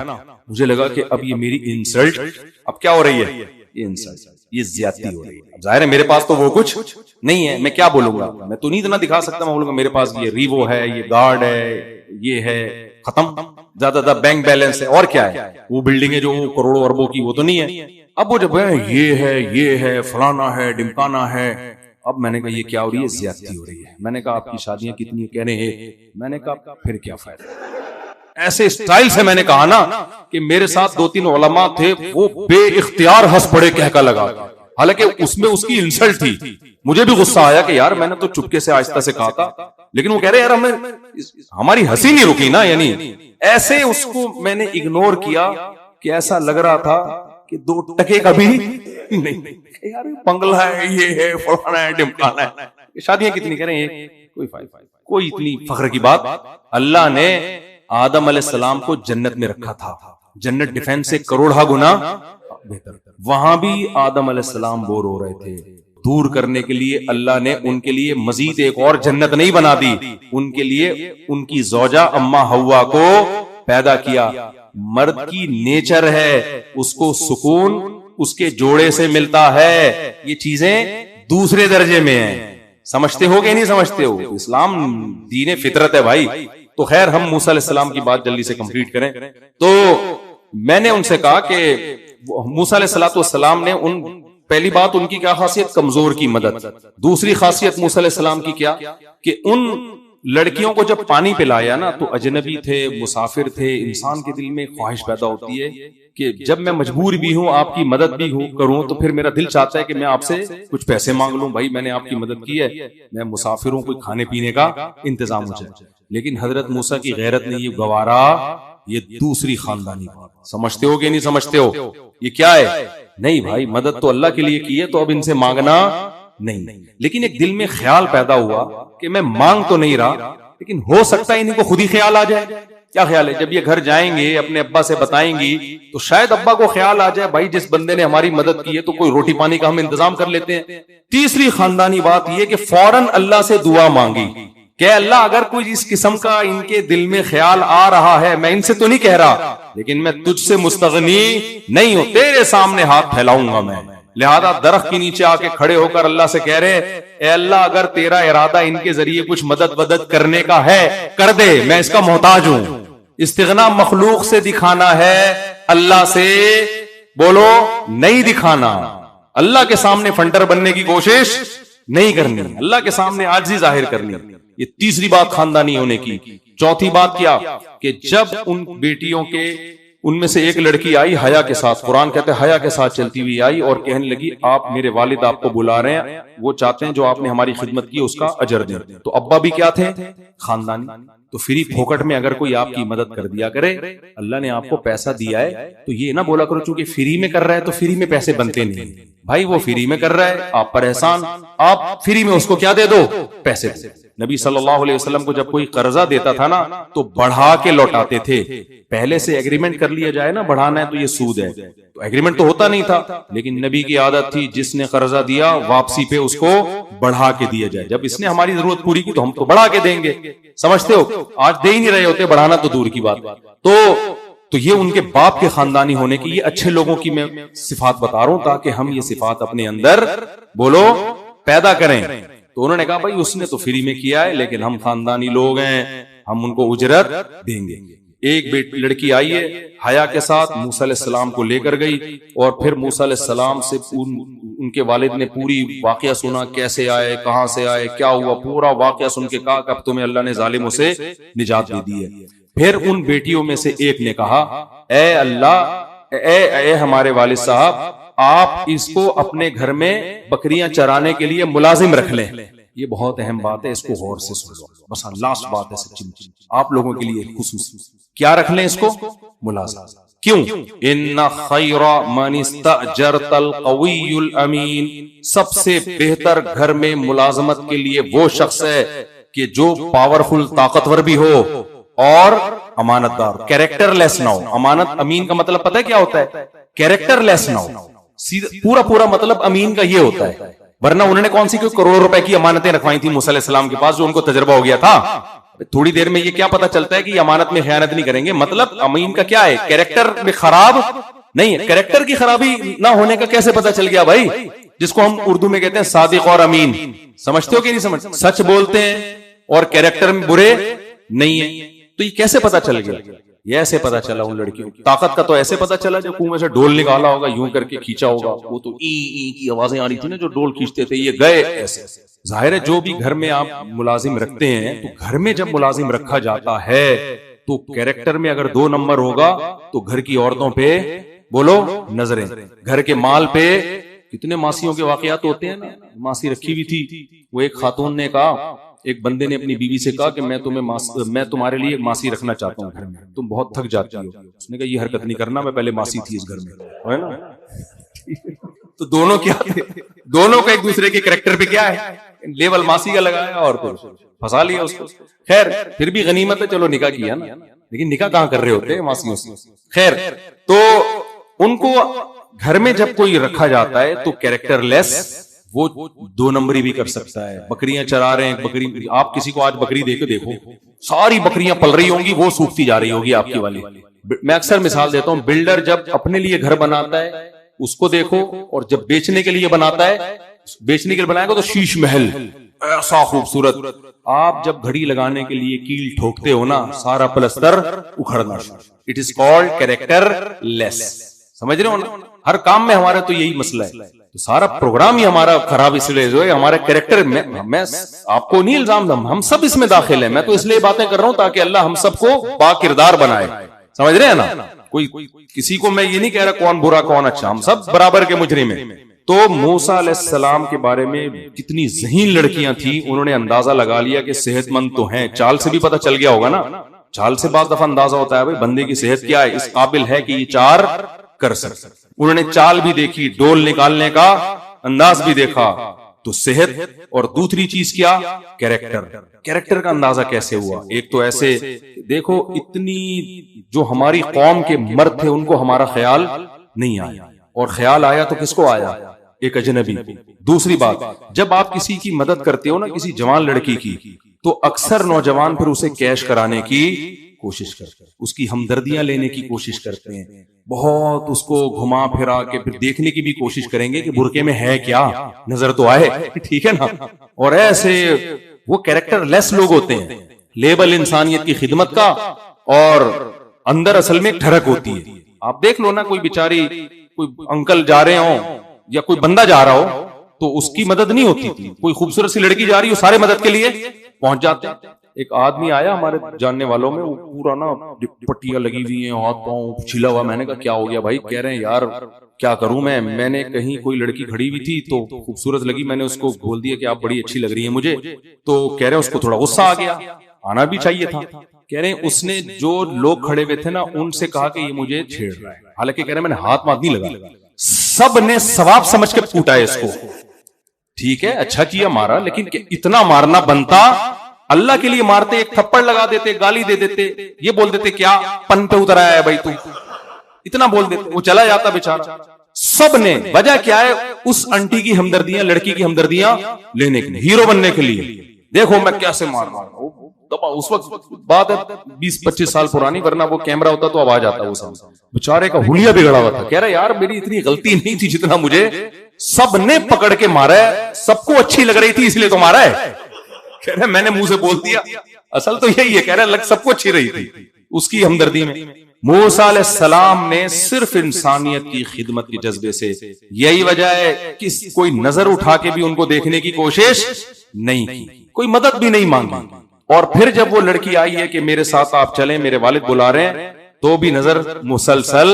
مجھے لگا کہ اب یہ میری انسلٹ اب کیا ہو رہی ہے؟ یہ انسلٹ، یہ زیادتی ہو رہی ہے. اب ظاہر ہے میرے پاس تو وہ کچھ نہیں ہے، میں کیا بولوں گا؟ میں تو نہیں اتنا دکھا سکتا. میں بولوں گا میرے پاس یہ ریوو ہے، یہ گارڈ ہے، یہ ہے، ختم. زیادہ زیادہ بینک بیلنس ہے، اور کیا ہے؟ وہ بلڈنگ ہے جو کروڑوں اربوں کی، وہ تو نہیں ہے. اب وہ جب یہ ہے فلانا ہے ڈمکانا ہے، اب میں نے کہا یہ کیا ہو رہی ہے؟ زیادتی ہو رہی ہے. میں نے کہا آپ کی شادیاں کتنی کہہ رہے ہیں؟ میں نے کہا پھر کیا فائدہ. ایسے اسٹائل سے میں نے کہا نا کہ میرے ساتھ 2-3 علماء تھے، وہ بے اختیار ہنس پڑے کہکا لگا. حالانکہ اس میں اس کی انسلٹ تھی. مجھے بھی غصہ آیا کہ یار میں نے تو چپکے سے آہستہ سے کہا تھا، لیکن وہ کہہ رہے یار ہماری ہنسی نہیں رکی نا. یعنی ایسے اس کو میں نے اگنور کیا کہ ایسا لگ رہا تھا کہ 2 ٹکے کا بھی نہیں. یار بنگلہ ہے، یہ ہے فلانا ہے ڈمکانا ہے، شادیاں کتنی کریں، کوئی فائدہ، کوئی اتنی فخر کی بات. اللہ نے آدم علیہ السلام کو جنت میں رکھا تھا. جنت ڈیفینس سے کروڑا گنا بہتر. وہاں بھی آدم علیہ السلام بور ہو رہے تھے. دور کرنے کے لیے اللہ نے ان کے لیے مزید ایک اور جنت نہیں بنا دی، ان کے لیے ان کی زوجہ اما حوا کو پیدا کیا. مرد کی نیچر ہے، اس کو سکون اس کے جوڑے سے ملتا ہے. یہ چیزیں دوسرے درجے میں ہیں. سمجھتے ہو کہ نہیں سمجھتے ہو؟ اسلام دین فطرت ہے بھائی. تو خیر ہم موسیٰ علیہ السلام کی بات جلدی سے کمپلیٹ کریں. تو میں نے ان سے کہا کہ موسیٰ علیہ السلام نے پہلی بات ان کی کیا خاصیت؟ کمزور کی مدد. دوسری خاصیت موسیٰ علیہ السلام کی کیا کہ ان لڑکیوں کو جب پانی پلایا نا تو اجنبی تھے، مسافر تھے. انسان کے دل میں خواہش پیدا ہوتی ہے کہ جب میں مجبور بھی ہوں آپ کی مدد بھی کروں تو پھر میرا دل چاہتا ہے کہ میں آپ سے کچھ پیسے مانگ لوں. بھائی میں نے آپ کی مدد کی ہے، میں مسافروں کو کھانے پینے کا انتظام ہو جائے. لیکن حضرت موسیٰ کی غیرت نے یہ گوارا. یہ دوسری خاندانی بات. سمجھتے ہو کہ نہیں سمجھتے ہو؟ یہ کیا ہے؟ نہیں بھائی مدد تو اللہ کے لیے کی ہے تو اب ان سے مانگنا نہیں. لیکن ایک دل میں خیال پیدا ہوا کہ میں مانگ تو نہیں رہا لیکن ہو سکتا ہے ان کو خود ہی خیال آ جائے. کیا خیال ہے؟ جب یہ گھر جائیں گے اپنے ابا سے بتائیں گی تو شاید ابا کو خیال آ جائے بھائی جس بندے نے ہماری مدد کی ہے تو کوئی روٹی پانی کا ہم انتظام کر لیتے ہیں. تیسری خاندانی بات یہ کہ فوراً اللہ سے دعا مانگی کہ اللہ اگر کوئی اس قسم کا ان کے دل میں خیال آ رہا ہے، میں ان سے تو نہیں کہہ رہا لیکن میں تجھ سے مستغنی نہیں ہوں، تیرے سامنے ہاتھ پھیلاؤں گا میں. لہذا درخت کے نیچے آ کے کھڑے ہو کر اللہ سے کہہ رہے اے اللہ اگر تیرا ارادہ ان کے ذریعے کچھ مدد کرنے کا ہے کر دے، میں اس کا محتاج ہوں. استغنا مخلوق سے دکھانا ہے، اللہ سے بولو نہیں دکھانا. اللہ کے سامنے فنٹر بننے کی کوشش نہیں کرنی، اللہ کے سامنے عاجزی ظاہر کرنی. یہ تیسری بات خاندانی ہونے کی. چوتھی بات کیا کہ جب ان بیٹیوں کے ان میں سے ایک لڑکی آئی حیا کے ساتھ، قرآن کہتے ہیں حیا کے ساتھ چلتی ہوئی آئی اور کہنے لگی آپ میرے والد آپ کو بلا رہے ہیں، وہ چاہتے ہیں جو آپ نے ہماری خدمت کی اس کا اجر دیں. تو ابا بھی کیا تھے؟ خاندانی. تو فری پھوکٹ میں اگر کوئی آپ کی مدد کر دیا کرے، اللہ نے آپ کو پیسہ دیا ہے تو یہ نہ بولا کرو چونکہ فری میں کر رہا ہے تو فری میں پیسے بنتے نہیں. بھائی وہ فری میں کر رہا ہے، آپ پر احسان، آپ فری میں اس کو کیا دے دو؟ پیسے. نبی صلی اللہ علیہ وسلم کو جب کوئی قرضہ دیتا تھا نا تو بڑھا کے لوٹاتے تھے. پہلے سے ایگریمنٹ کر لیا جائے نا بڑھانا ہے تو یہ سود ہے، تو ایگریمنٹ تو ہوتا نہیں تھا لیکن نبی کی عادت تھی جس نے قرضہ دیا واپسی پہ اس کو بڑھا کے دیا جائے. جب اس نے ہماری ضرورت پوری کی تو ہم تو بڑھا کے دیں گے. سمجھتے ہو؟ آج دے ہی نہیں رہے ہوتے، بڑھانا تو دور کی بات. تو یہ ان کے باپ کے خاندانی ہونے کی، یہ اچھے لوگوں کی میں صفات بتا رہا ہوں تاکہ ہم یہ صفات اپنے اندر بولو پیدا کریں. تو انہوں نے کہا بھائی اس نے تو فری میں کیا ہے لیکن ہم خاندانی لوگ ہیں، ہم ان کو اجرت دیں گے. ایک لڑکی آئی ہے حیا کے ساتھ، موسیٰ علیہ السلام کو لے کر گئی اور پھر موسیٰ علیہ السلام سے ان کے والد نے پوری واقعہ سنا، کیسے آئے، کہاں سے آئے، کیا ہوا، پورا واقعہ سن کے کہا کہ اب تمہیں اللہ نے ظالموں سے نجات دے دی ہے. پھر ان بیٹیوں میں سے ایک نے کہا اے اللہ، اے ہمارے والد صاحب، آپ اس کو اپنے گھر میں بکریاں چرانے کے لیے ملازم رکھ لیں. یہ بہت اہم بات ہے، اس کو غور سے سنو. بس لاسٹ بات ہے سچی آپ لوگوں کے لیے خصوصی. کیا رکھ لیں اس کو؟ ملازم. کیوں؟ ان خیر من استاجرت القوی الامین، سب سے بہتر گھر میں ملازمت کے لیے وہ شخص ہے کہ جو پاورفل، طاقتور بھی ہو اور امانت دار، کیریکٹر لیس نہ ہو. امانت امین کا مطلب پتہ ہے کیا ہوتا ہے؟ کیریکٹر لیس نہ ہو. پورا مطلب امین کا یہ ہوتا ہے. ورنہ انہوں نے کون سی کوئی کروڑوں روپے کی امانتیں رکھوائی تھی موسیٰ علیہ السلام کے پاس جو ان کو تجربہ ہو گیا تھا. تھوڑی دیر میں یہ کیا پتا چلتا ہے کہ یہ امانت میں خیانت نہیں کریں گے. مطلب امین کا کیا ہے؟ کیریکٹر میں خراب نہیں ہے. کیریکٹر کی خرابی نہ ہونے کا کیسے پتا چل گیا بھائی؟ جس کو ہم اردو میں کہتے ہیں صادق اور امین. سمجھتے ہو کہ نہیں سمجھتے؟ سچ بولتے ہیں اور کیریکٹر میں برے نہیں ہیں. تو یہ کیسے پتا چل گیا؟ یہ ایسے پتا چلا ان لڑکیوں کی طاقت کا. تو ایسے پتا چلا جب کنویں سے ڈول نکالا ہوگا، یوں کر کے کھینچا ہوگا، وہ تو ای کی آوازیں آ رہی تھی نا جو ڈول کھینچتے تھے، یہ گئے ایسے. ظاہر ہے جو بھی گھر میں آپ ملازم رکھتے ہیں تو گھر میں جب ملازم رکھا جاتا ہے تو کیریکٹر میں اگر 2 نمبر ہوگا تو گھر کی عورتوں پہ بولو نظریں، گھر کے مال پہ. کتنے ماسیوں کے واقعات ہوتے ہیں نا. ماسی رکھی ہوئی تھی، وہ ایک خاتون نے کہا، ایک بندے نے اپنی بیوی سے کہا کہ میں تمہارے لیے ایک ماسی رکھنا چاہتا ہوں گھر میں، تم بہت تھک جاتی ہو. اس نے کہا یہ حرکت نہیں کرنا، میں پہلے ماسی تھی اس گھر میں، ہے نا. تو دونوں کیا تھے؟ دونوں کا ایک دوسرے کے کریکٹر پہ کیا ہے؟ لیول ماسی کا لگایا اور پھنسا لیا اس کو. خیر پھر بھی غنیمت ہے، چلو نکاح کیا نا، لیکن نکاح کہاں کر رہے ہوتے ہیں ماسیوں سے. خیر تو ان کو گھر میں جب کوئی رکھا جاتا ہے تو کیریکٹر لیس، وہ 2 نمبری بھی کر سکتا ہے. بکریاں چرا رہے ہیں، بکری آپ کسی کو آج بکری دے کے دیکھو، ساری بکریاں پل رہی ہوں گی، وہ سوکھتی جا رہی ہوگی آپ کی والی. میں اکثر مثال دیتا ہوں، بلڈر جب اپنے لیے گھر بناتا ہے اس کو دیکھو، اور جب بیچنے کے لیے بناتا ہے، بیچنے کے لیے بنائے گا تو شیش محل، ایسا خوبصورت. آپ جب گھڑی لگانے کے لیے کیل ٹھوکتے ہو نا, سارا پلستر اکھڑنا. اٹ از کالڈ کیریکٹر لیس. سمجھ رہے ہو نا, ہر کام میں ہمارا تو یہی مسئلہ ہے. تو سارا پروگرام ہی ہمارا خراب اس لیے جو ہے ہمارا کیریکٹر. میں آپ کو نہیں الزام دوں, ہم سب اس میں داخل ہیں. میں تو اس لیے باتیں کر رہا ہوں تاکہ اللہ ہم سب کو با کردار بنائے. سمجھ رہے ہیں نا, کوئی کسی کو میں یہ نہیں کہہ رہا کون برا کون اچھا, ہم سب برابر کے مجرم ہیں. تو موسیٰ علیہ السلام کے بارے میں کتنی ذہین لڑکیاں تھیں, انہوں نے اندازہ لگا لیا کہ صحت مند تو ہیں. چال سے بھی پتہ چل گیا ہوگا نا, چال سے بعض دفعہ اندازہ ہوتا ہے بھائی بندے کی صحت کیا ہے, اس قابل ہے کہ یہ چار کر سکتے. انہوں نے چال بھی دیکھی, ڈول نکالنے کا انداز بھی دیکھا. تو صحت اور دوسری چیز کیا, کیریکٹر. کیریکٹر کا اندازہ کیسے ہوا؟ ایک تو ایسے دیکھو, اتنی جو ہماری قوم کے مرد تھے ان کو ہمارا خیال نہیں آیا, اور خیال آیا تو کس کو آیا, ایک اجنبی. دوسری بات, جب آپ کسی کی مدد کرتے ہو نا, کسی جوان لڑکی کی, تو اکثر نوجوان پھر اسے کیش کرانے کی کوشش کرتے ہیں, اس کی ہمدردیاں لینے کی کوشش کرتے ہیں, بہت اس کو گھما پھرا کے پھر دیکھنے کی بھی کوشش کریں گے کہ برقعے میں ہے کیا, نظر تو آئے. ٹھیک ہے نا. اور ایسے وہ کیریکٹر لیس لوگ ہوتے ہیں, لیبل انسانیت کی خدمت کا, اور اندر اصل میں ٹھڑک ہوتی ہے. آپ دیکھ لو نا, کوئی بیچاری کوئی انکل جا رہے ہوں یا کوئی بندہ جا رہا ہو تو اس کی مدد نہیں ہوتی تھی. کوئی خوبصورت سی لڑکی جا رہی ہو, سارے مدد کے لیے پہنچ جاتے ہیں. ایک آدمی آیا ہمارے جاننے والوں میں, وہ پورا نا پٹیاں لگی ہوئی ہیں, ہاتھ پاؤں چھلا ہوا. میں نے کہا کیا ہو گیا بھائی؟ کہہ رہے ہیں یار کیا کروں میں نے کہیں کوئی لڑکی کھڑی ہوئی تھی تو خوبصورت لگی, میں نے اس کو بول دیا کہ آپ بڑی اچھی لگ رہی ہیں مجھے. تو کہہ رہے ہیں اس کو تھوڑا غصہ آ گیا, آنا بھی چاہیے تھا. کہہ رہے ہیں اس نے جو لوگ کھڑے ہوئے تھے نا ان سے کہا کہ یہ مجھے چھیڑ رہا ہے. حالانکہ کہہ رہے ہیں میں نے ہاتھ نہیں لگا, سب نے ثواب سمجھ کے پوٹا ہے اس کو. ٹھیک ہے, اچھا کیا مارا, لیکن اتنا مارنا بنتا, اللہ کے لیے مارتے, ایک تھپڑ لگا دیتے, گالی دے دیتے, یہ بول دیتے کیا پن پہ اتر آیا ہے بھائی تو, اتنا بول دیتے, وہ چلا جاتا بیچارہ. سب نے وجہ کیا ہے, اس انٹی کی ہمدردیاں, لڑکی کی ہمدردیاں لینے کے لیے, ہیرو بننے کے لیے. دیکھو میں کیسے مار رہا ہوں. اس وقت بات ہے 20-25 سال پرانی, ورنہ وہ کیمرہ ہوتا تو آواز آتا. وہ بیچارے کا حلیہ بگڑا ہوا تھا. کہہ رہا یار میری اتنی غلطی نہیں تھی جتنا مجھے سب نے پکڑ کے مارا ہے, سب کو اچھی لگ رہی تھی اس لیے تو مارا ہے. کہہ رہے میں نے منہ سے بول دیا, اصل تو یہی ہے. کہہ رہے لگ سب کو اچھی رہی تھی اس کی ہمدردی میں. موسیٰ علیہ السلام نے صرف انسانیت کی خدمت کے جذبے سے, یہی وجہ ہے کہ کوئی نظر اٹھا کے بھی ان کو دیکھنے کی کوشش نہیں کی, کوئی مدد بھی نہیں مانگی. اور پھر جب وہ لڑکی آئی ہے کہ میرے ساتھ آپ چلیں, میرے والد بلا رہے ہیں, تو بھی نظر مسلسل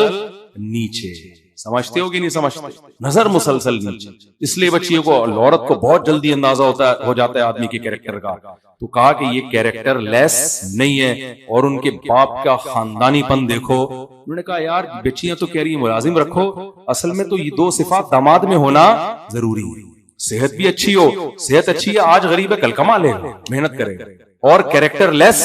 نیچے. سمجھتے ہو کہ نہیں سمجھتے؟ نظر مسلسل نیچے. اس لیے بچیوں کو, عورت کو بہت جلدی اندازہ ہو جاتا ہے آدمی کے کیریکٹر کا. تو کہا کہ یہ کیریکٹر لیس نہیں ہے, اور ان کے باپ کا خاندانی پن دیکھو. انہوں نے کہا یار بچیاں تو کہہ رہی ہیں ملازم رکھو, اصل میں تو یہ دو صفات داماد میں ہونا ضروری ہے. صحت بھی اچھی ہو, صحت اچھی ہے آج غریب ہے کل کما لے گا, محنت کرے گا, اور کیریکٹر لیس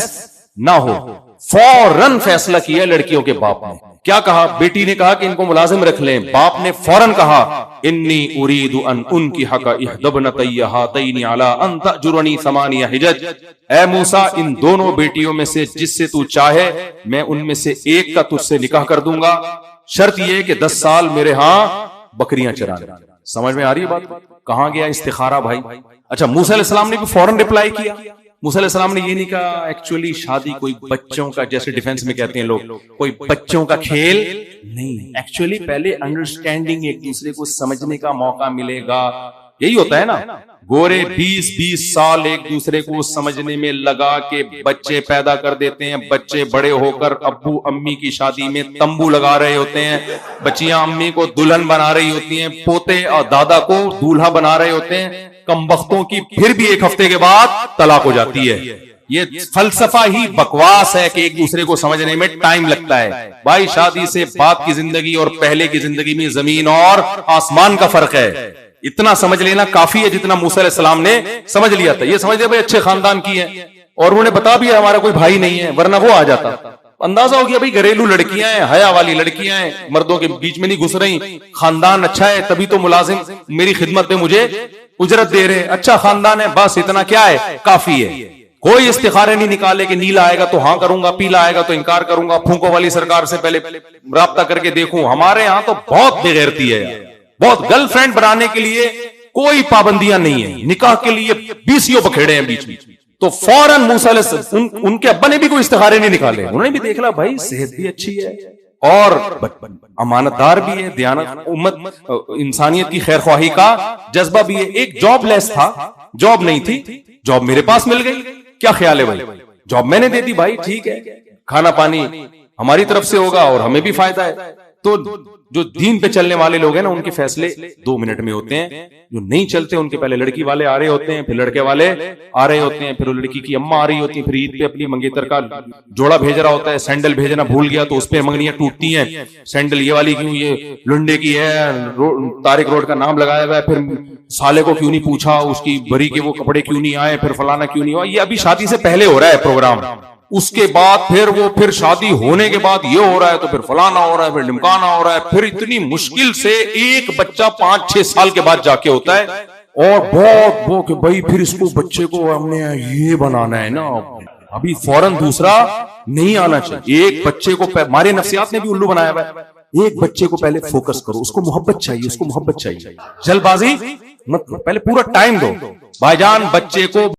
نہ ہو. فوراً فیصلہ کیا لڑکیوں کے باپ نے. کیا کہا؟ بیٹی نے کہا کہ ان کو ملازم رکھ لیں. باپ نے فوراً کہا انی اريد ان انكحك احدى ابنتي هاتين على ان تأجرني 8 حجج. اے موسیٰ, ان دونوں بیٹیوں میں سے جس سے تو چاہے میں ان میں سے ایک کا تجھ سے نکاح کر دوں گا, شرط یہ کہ 10 سال میرے ہاں بکریاں چرانا. سمجھ میں آ رہی ہے بات؟ کہاں گیا استخارہ بھائی؟ اچھا موسیٰ علیہ السلام نے بھی فوراً رپلائی کیا. موسیٰ علیہ السلام نے یہ نہیں کہا ایکچولی شادی کوئی بچوں کا, جیسے ڈیفنس میں کہتے ہیں لوگ, کوئی بچوں کا کھیل نہیں. ایکچولی پہلے انڈرسٹینڈنگ, ایک دوسرے کو سمجھنے کا موقع ملے گا. یہی ہوتا ہے نا, گورے 20-20 سال ایک دوسرے کو سمجھنے میں لگا کے بچے پیدا کر دیتے ہیں. بچے بڑے ہو کر ابو امی کی شادی میں تمبو لگا رہے ہوتے ہیں, بچیاں امی کو دلہن بنا رہی ہوتی ہیں, پوتے اور دادا کو دولہا بنا رہے ہوتے ہیں. کمبختوں کی پھر بھی 1 ہفتے کے بعد طلاق ہو جاتی ہے. یہ فلسفہ ہی بکواس ہے کہ ایک دوسرے کو سمجھنے میں ٹائم لگتا ہے. بھائی شادی سے بعد کی زندگی اور پہلے کی زندگی میں زمین اور آسمان کا فرق ہے. اتنا سمجھ لینا کافی ہے جتنا موسیٰ علیہ السلام نے سمجھ لیا تھا. یہ سمجھ لیا بھائی اچھے خاندان کی ہے, اور انہوں نے بتا بھی ہمارا کوئی بھائی نہیں ہے, ورنہ وہ آ جاتا. اندازہ ہو گیا بھائی گھریلو لڑکیاں ہیں, حیا والی لڑکیاں ہیں, مردوں کے بیچ میں نہیں گھس رہی, خاندان اچھا ہے, تبھی تو ملازم میری خدمت میں مجھے اجرت دے رہے. اچھا خاندان ہے, بس اتنا کیا ہے کافی ہے. کوئی استخارے نہیں نکالے کہ نیلا آئے گا تو ہاں کروں گا, پیلا آئے گا تو انکار کروں گا, پھونکو والی سرکار سے پہلے رابطہ کر کے دیکھوں. ہمارے ہاں تو بہت بے غیرتی ہے, بہت. گرل فرینڈ بنانے کے لیے کوئی پابندیاں نہیں ہیں, نکاح کے لیے بیسیوں پکڑے ہیں بیچ میں, تو فوراً موسیٰ علیہ السلام ان کے ابا نے بھی کوئی استخارے نہیں نکالے, انہوں نے بھی دیکھ لا بھائی صحت بھی اچھی ہے اور امانت دار بھی ہے, دیانت, امت انسانیت کی خیر خواہی کا جذبہ بھی ہے. ایک جاب لیس تھا, جاب نہیں تھی, جاب میرے پاس مل گئی, کیا خیال ہے بھائی, جاب میں نے دے دی بھائی, ٹھیک ہے, کھانا پانی ہماری طرف سے ہوگا اور ہمیں بھی فائدہ ہے. تو جو دین پہ چلنے والے لوگ ہیں نا, ان کے فیصلے 2 منٹ میں ہوتے ہیں, جو نہیں چلتے ان کے پہلے لڑکی والے آ رہے ہوتے ہیں, پھر لڑکے والے آ رہے ہوتے ہیں, پھر لڑکی کی اماں آ رہی ہوتی ہیں, پھر عید پہ اپنی منگیتر کا جوڑا بھیج رہا ہوتا ہے, سینڈل بھیجنا بھول گیا تو اس پہ منگنیاں ٹوٹتی ہیں, سینڈل یہ والی کیوں, یہ لنڈے کی ہے, طارق روڈ کا نام لگایا ہوا ہے, پھر سالے کو کیوں نہیں پوچھا, اس کی بری کے وہ کپڑے کیوں نہیں آئے, پھر فلانا کیوں نہیں ہوا. یہ ابھی شادی سے پہلے ہو رہا ہے پروگرام, اس کے بعد پھر شادی ہونے کے بعد یہ ہو رہا ہے, تو پھر فلانا ہو رہا ہے, پھر ڈمکانا ہو رہا ہے, پھر اتنی مشکل سے ایک بچہ 5-6 سال کے بعد جا کے ہوتا ہے, اور بہت وہ کہ بھائی پھر اس کو بچے کو ہم نے یہ بنانا ہے نا, ابھی فوراً دوسرا نہیں آنا چاہیے. ایک بچے کو ہمارے نفسیات نے بھی الو بنایا ہوا ہے, ایک بچے کو پہلے فوکس کرو, اس کو محبت چاہیے, اس کو محبت چاہیے, جلد بازی مت, پہلے پورا ٹائم دو بھائی جان بچے کو.